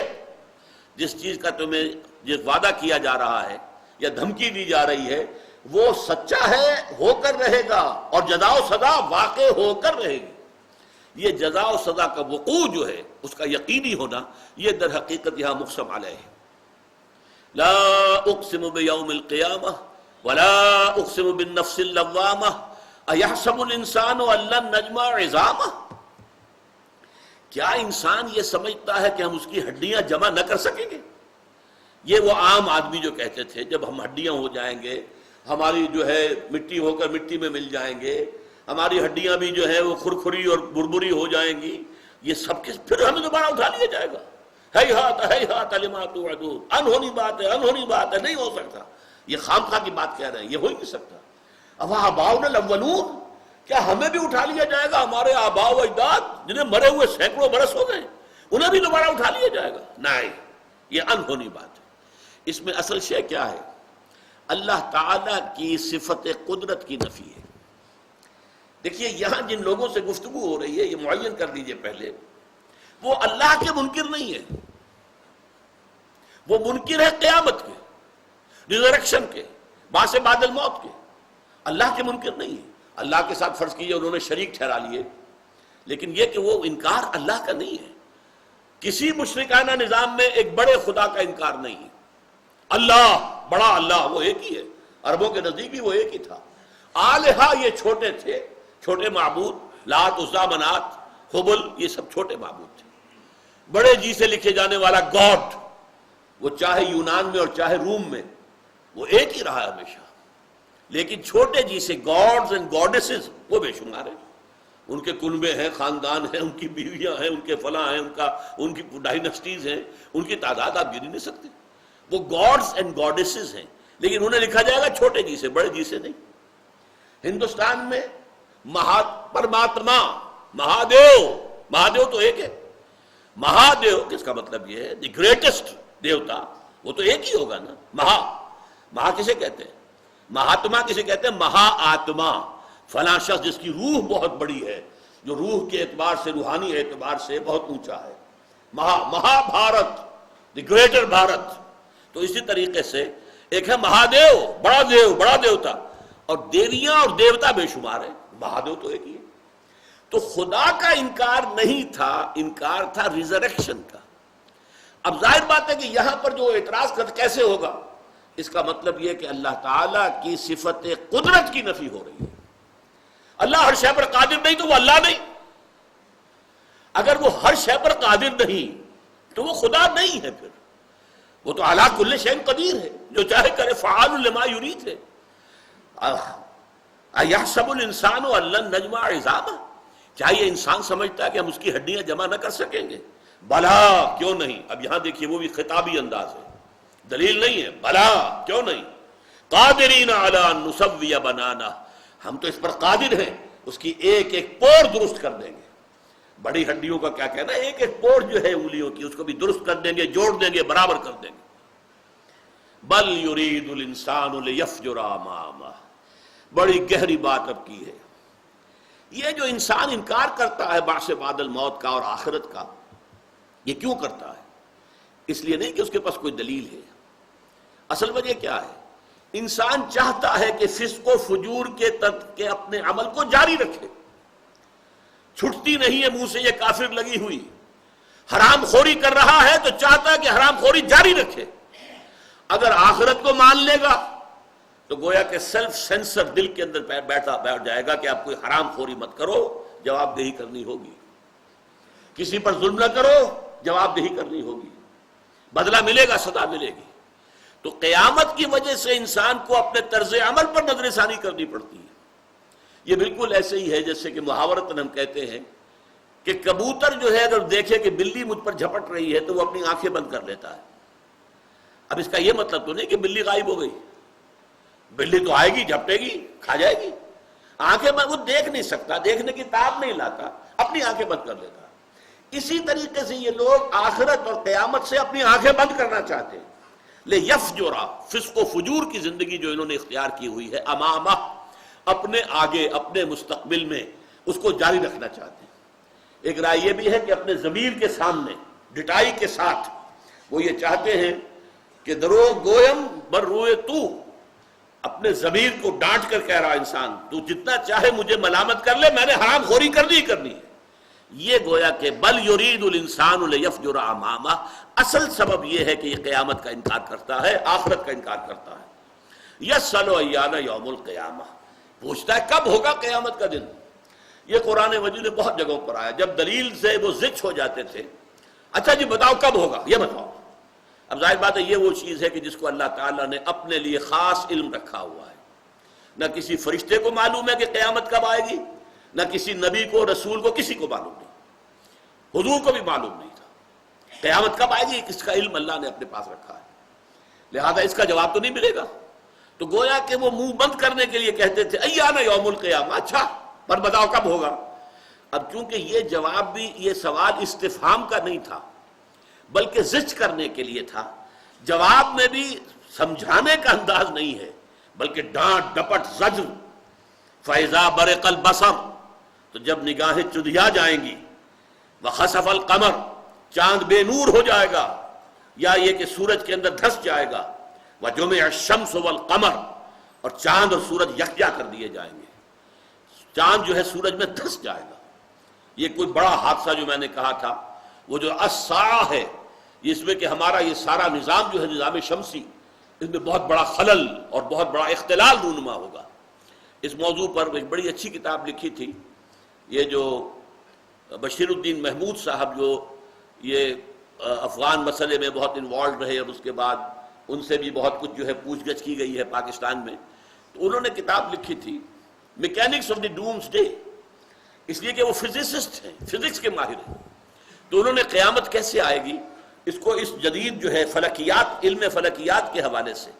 جس چیز کا تمہیں جس وعدہ کیا جا رہا ہے یا دھمکی دی جا رہی ہے وہ سچا ہے، ہو کر رہے گا، اور جزا و سزا واقع ہو کر رہے گی۔ یہ جزا و سزا کا وقوع جو ہے، اس کا یقینی ہونا، یہ در حقیقت یہاں مقسم علیہ ہے۔ لا اقسم بیوم القیامہ ولا اقسم بالنفس اللوامہ ایحسب الانسان ان لن نجمع عظامہ۔ کیا انسان یہ سمجھتا ہے کہ ہم اس کی ہڈیاں جمع نہ کر سکیں گے؟ یہ وہ عام آدمی جو کہتے تھے جب ہم ہڈیاں ہو جائیں گے، ہماری جو ہے مٹی ہو کر مٹی میں مل جائیں گے، ہماری ہڈیاں بھی جو ہے وہ کھرکھری اور بربری ہو جائیں گی، یہ سب کے پھر ہمیں دوبارہ اٹھا لیا جائے گا۔ ہیہات لما توعدون، انہونی بات ہے، انہونی بات ہے، نہیں ہو سکتا۔ یہ خامخواہ کی بات کہہ رہے ہیں، یہ ہو ہی نہیں سکتا۔ اوآباؤنا الاولون، کیا ہمیں بھی اٹھا لیا جائے گا؟ ہمارے آباء و اجداد جنہیں مرے ہوئے سینکڑوں برس ہو گئے، انہیں بھی دوبارہ اٹھا لیا جائے گا؟ نہیں، یہ انہونی بات ہے۔ اس میں اصل شے کیا ہے؟ اللہ تعالیٰ کی صفت قدرت کی نفی ہے۔ دیکھیے یہاں جن لوگوں سے گفتگو ہو رہی ہے، یہ معین کر لیجئے پہلے، وہ اللہ کے منکر نہیں ہے، وہ منکر ہے قیامت کے، ریزریکشن کے، بعث بعد الموت کے۔ اللہ کے منکر نہیں ہے۔ اللہ کے ساتھ فرض کیجئے انہوں نے شریک ٹھہرا لیے، لیکن یہ کہ وہ انکار اللہ کا نہیں ہے۔ کسی مشرکانہ نظام میں ایک بڑے خدا کا انکار نہیں ہے۔ اللہ، بڑا اللہ، وہ ایک ہی ہے، عربوں کے نزدیک بھی وہ ایک ہی تھا۔ آلہہ یہ چھوٹے تھے، چھوٹے معبود، لات، عزیٰ، منات، حبل، یہ سب چھوٹے معبود تھے۔ بڑے جی سے لکھے جانے والا گاڈ وہ چاہے یونان میں اور چاہے روم میں وہ ایک ہی رہا ہے ہمیشہ، لیکن چھوٹے جی سے گاڈز اینڈ گاڈیسز وہ بے شمار ہیں، ان کے کنبے ہیں، خاندان ہیں، ان کی بیویاں ہیں، ان کے فلاں ہیں، ان کی ڈائناسٹیز ہیں، ان کی تعداد آپ گن نہیں سکتے، وہ گاڈز اینڈ گاڈیسز ہیں، لیکن انہیں لکھا جائے گا چھوٹے جی سے، بڑے جی سے نہیں۔ ہندوستان میں پرماتما مہادیو تو ایک ہے، مہادیو کس کا مطلب یہ ہے دی گریٹسٹ دیوتا، وہ تو ایک ہی ہوگا نا۔ مہا کسے کہتے ہیں؟ مہاتما کسے کہتے ہیں؟ مہا آتما، فلاں شخص جس کی روح بہت بڑی ہے، جو روح کے اعتبار سے، روحانی اعتبار سے بہت اونچا ہے، مہا بھارت، دی گریٹر بھارت۔ تو اسی طریقے سے ایک ہے مہادیو، بڑا دیوتا، اور دیویاں اور دیوتا بے شمار ہے، مہادیو تو ایک ہی ہے۔ تو خدا کا انکار نہیں تھا، انکار تھا ریزریکشن کا۔ اب ظاہر بات ہے کہ یہاں پر جو اعتراض کیسے ہوگا، اس کا مطلب یہ کہ اللہ تعالیٰ کی صفت قدرت کی نفی ہو رہی ہے۔ اللہ ہر شے پر قادر نہیں تو وہ اللہ نہیں، اگر وہ ہر شے پر قادر نہیں تو وہ خدا نہیں ہے، پھر وہ تو علی کل شیء قدیر ہے، جو چاہے کرے، فعال لما یرید ہے۔ ایحسب الانسان ان لن نجمع عظامہ، کیا یہ انسان سمجھتا ہے کہ ہم اس کی ہڈیاں جمع نہ کر سکیں گے؟ بلا، کیوں نہیں۔ اب یہاں دیکھیے وہ بھی خطابی انداز ہے، دلیل نہیں ہے، بلا کیوں نہیں، قادرین علی ان نسوی بنانہ، ہم تو اس پر قادر ہیں، اس کی ایک ایک پور درست کر دیں گے۔ بڑی ہڈیوں کا کیا کہنا، ایک ایک پور جو ہے انگلیوں کی، اس کو بھی درست کر دیں گے، جوڑ دیں گے، برابر کر دیں گے۔ بل یرید الانسان لیفجر امامہ، بڑی گہری بات اب کی ہے۔ یہ جو انسان انکار کرتا ہے بعث بعد الموت کا اور آخرت کا، یہ کیوں کرتا ہے؟ اس لیے نہیں کہ اس کے پاس کوئی دلیل ہے، اصل وجہ کیا ہے؟ انسان چاہتا ہے کہ فسق و فجور کے اپنے عمل کو جاری رکھے، چھٹتی نہیں ہے منہ سے یہ کافر لگی ہوئی، حرام خوری کر رہا ہے تو چاہتا ہے کہ حرام خوری جاری رکھے۔ اگر آخرت کو مان لے گا تو گویا کہ سیلف سینسر دل کے اندر بیٹھ جائے گا کہ آپ کوئی حرام خوری مت کرو، جواب دہی کرنی ہوگی، کسی پر ظلم نہ کرو، جواب دہی کرنی ہوگی، بدلہ ملے گا، سزا ملے گی۔ تو قیامت کی وجہ سے انسان کو اپنے طرز عمل پر نظر ثانی کرنی پڑتی ہے۔ یہ بالکل ایسے ہی ہے جیسے کہ محاورتاً ہم کہتے ہیں کہ کبوتر جو ہے اگر دیکھے کہ بلی مجھ پر جھپٹ رہی ہے تو وہ اپنی آنکھیں بند کر لیتا ہے۔ اب اس کا یہ مطلب تو نہیں کہ بلی غائب ہو گئی، بلی تو آئے گی، جھپٹے گی، کھا جائے گی، آنکھیں بند، وہ دیکھ نہیں سکتا، دیکھنے کی تاب نہیں لاتا، اپنی آنکھیں بند کر لیتا۔ اسی طریقے سے یہ لوگ آخرت اور قیامت سے اپنی آنکھیں بند کرنا چاہتے ہیں۔ لیفجرا، فسق و فجور کی زندگی جو انہوں نے اختیار کی ہوئی ہے، امامہ، اپنے آگے، اپنے مستقبل میں اس کو جاری رکھنا چاہتے ہیں۔ ایک رائے یہ بھی ہے کہ اپنے ضمیر کے سامنے ڈٹائی کے ساتھ وہ یہ چاہتے ہیں کہ درو گویم بر روئے تو، اپنے ضمیر کو ڈانٹ کر کہہ رہا انسان، تو جتنا چاہے مجھے ملامت کر لے، میں نے حرام خوری کرنی ہی کرنی ہے۔ یہ گویا کہ بل یرید الانسان لیفجر امامہ، اصل سبب یہ ہے کہ یہ قیامت کا انکار کرتا ہے، آخرت کا انکار کرتا ہے۔ یسأل ایان یوم القیامہ، پوچھتا ہے کب ہوگا قیامت کا دن۔ یہ قرآن مجید میں بہت جگہوں پر آیا، جب دلیل سے وہ زچ ہو جاتے تھے، اچھا جی بتاؤ کب ہوگا، یہ بتاؤ۔ اب ظاہر بات ہے یہ وہ چیز ہے کہ جس کو اللہ تعالیٰ نے اپنے لیے خاص علم رکھا ہوا ہے، نہ کسی فرشتے کو معلوم ہے کہ قیامت کب آئے گی، نہ کسی نبی کو، رسول کو، کسی کو معلوم نہیں، حضور کو بھی معلوم نہیں تھا قیامت کب آئے گی، اس کا علم اللہ نے اپنے پاس رکھا ہے، لہذا اس کا جواب تو نہیں ملے گا۔ تو گویا کہ وہ منہ بند کرنے کے لیے کہتے تھے ایان یوم القیامہ، اچھا پر بتاؤ کب ہوگا۔ اب چونکہ یہ جواب بھی، یہ سوال استفہام کا نہیں تھا بلکہ زج کرنے کے لیے تھا، جواب میں بھی سمجھانے کا انداز نہیں ہے بلکہ ڈانٹ ڈپٹ زجر۔ فَإِذَا بَرِقَ الْبَصَرُ، تو جب نگاہیں چدھیا جائیں گی، وَخَسَفَ الْقَمَرُ، چاند بے نور ہو جائے گا، یا یہ کہ سورج کے اندر دھس جائے گا، وَجُمِعَ الشَّمْسُ وَالْقَمَرُ، اور چاند اور سورج یکجا کر دیے جائیں گے، چاند جو ہے سورج میں دھس جائے گا۔ یہ کوئی بڑا حادثہ جو میں نے کہا تھا، وہ جو الساعہ ہے، اس میں کہ ہمارا یہ سارا نظام جو ہے نظام شمسی، اس میں بہت بڑا خلل اور بہت بڑا اختلال رونما ہوگا۔ اس موضوع پر ایک بڑی اچھی کتاب لکھی تھی یہ جو بشیر الدین محمود صاحب جو یہ افغان مسئلے میں بہت انوالوڈ رہے اور اس کے بعد ان سے بھی بہت کچھ جو ہے پوچھ گچھ کی گئی ہے پاکستان میں. تو انہوں نے کتاب لکھی تھی mechanics of the doomsday, اس لیے کہ وہ فزسسٹ ہیں، فزکس کے ماہر ہیں. تو انہوں نے قیامت کیسے آئے گی اس کو اس جدید جو ہے فلکیات، علم فلکیات کے حوالے سے،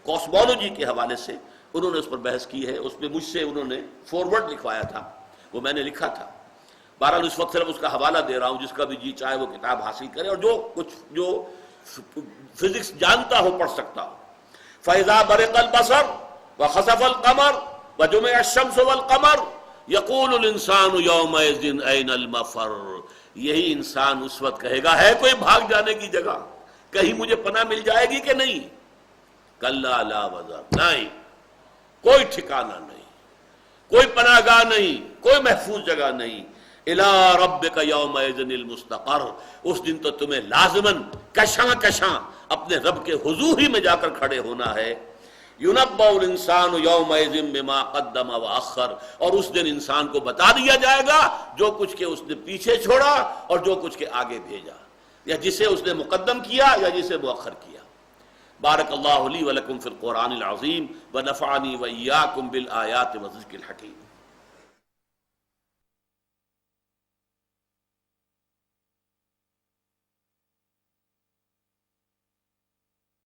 کاسمولوجی کے حوالے سے انہوں نے اس پر بحث کی ہے. اس پہ مجھ سے انہوں نے فارورڈ لکھوایا تھا، وہ میں نے لکھا تھا. بہرحال اس وقت صرف اس کا حوالہ دے رہا ہوں، جس کا بھی جی چاہے وہ کتاب حاصل کرے اور جو فزکس جانتا ہو پڑھ سکتا ہو. فَإِذَا بَرِقَ الْبَصَرُ وَخَسَفَ الْقَمَرُ وَجُمِعَ الشَّمْسُ وَالْقَمَرُ يَقُولُ الْإِنسَانُ يَوْمَئِذٍ أَيْنَ الْمَفَرُّ. یہی انسان اس وقت کہے گا ہے کوئی بھاگ جانے کی جگہ، کہیں مجھے پناہ مل جائے گی کہ نہیں. کَلَّا لَا وَزَرَ، نہیں، کوئی ٹھکانہ نہیں، کوئی پناہ گاہ نہیں، کوئی محفوظ جگہ نہیں. اِلَىٰ رَبِّكَ يَوْمَئِذٍ الْمُسْتَقَرُّ، اس دن تو تمہیں لازماً کشاں کشاں اپنے رب کے حضور ہی میں جا کر کھڑے ہونا ہے. يُنَبَّأُ الْإِنسَانُ يَوْمَئِذٍ بِمَا قَدَّمَ وَأَخَّرَ، اور اس دن انسان کو بتا دیا جائے گا جو کچھ کہ اس نے پیچھے چھوڑا اور جو کچھ کہ آگے بھیجا، یا جسے اس نے مقدم کیا یا جسے مؤخر کیا. بارک اللہ لی ولکم فی القرآن العظیم ونفعنی وإیاکم بالآیات والذکر الحکیم.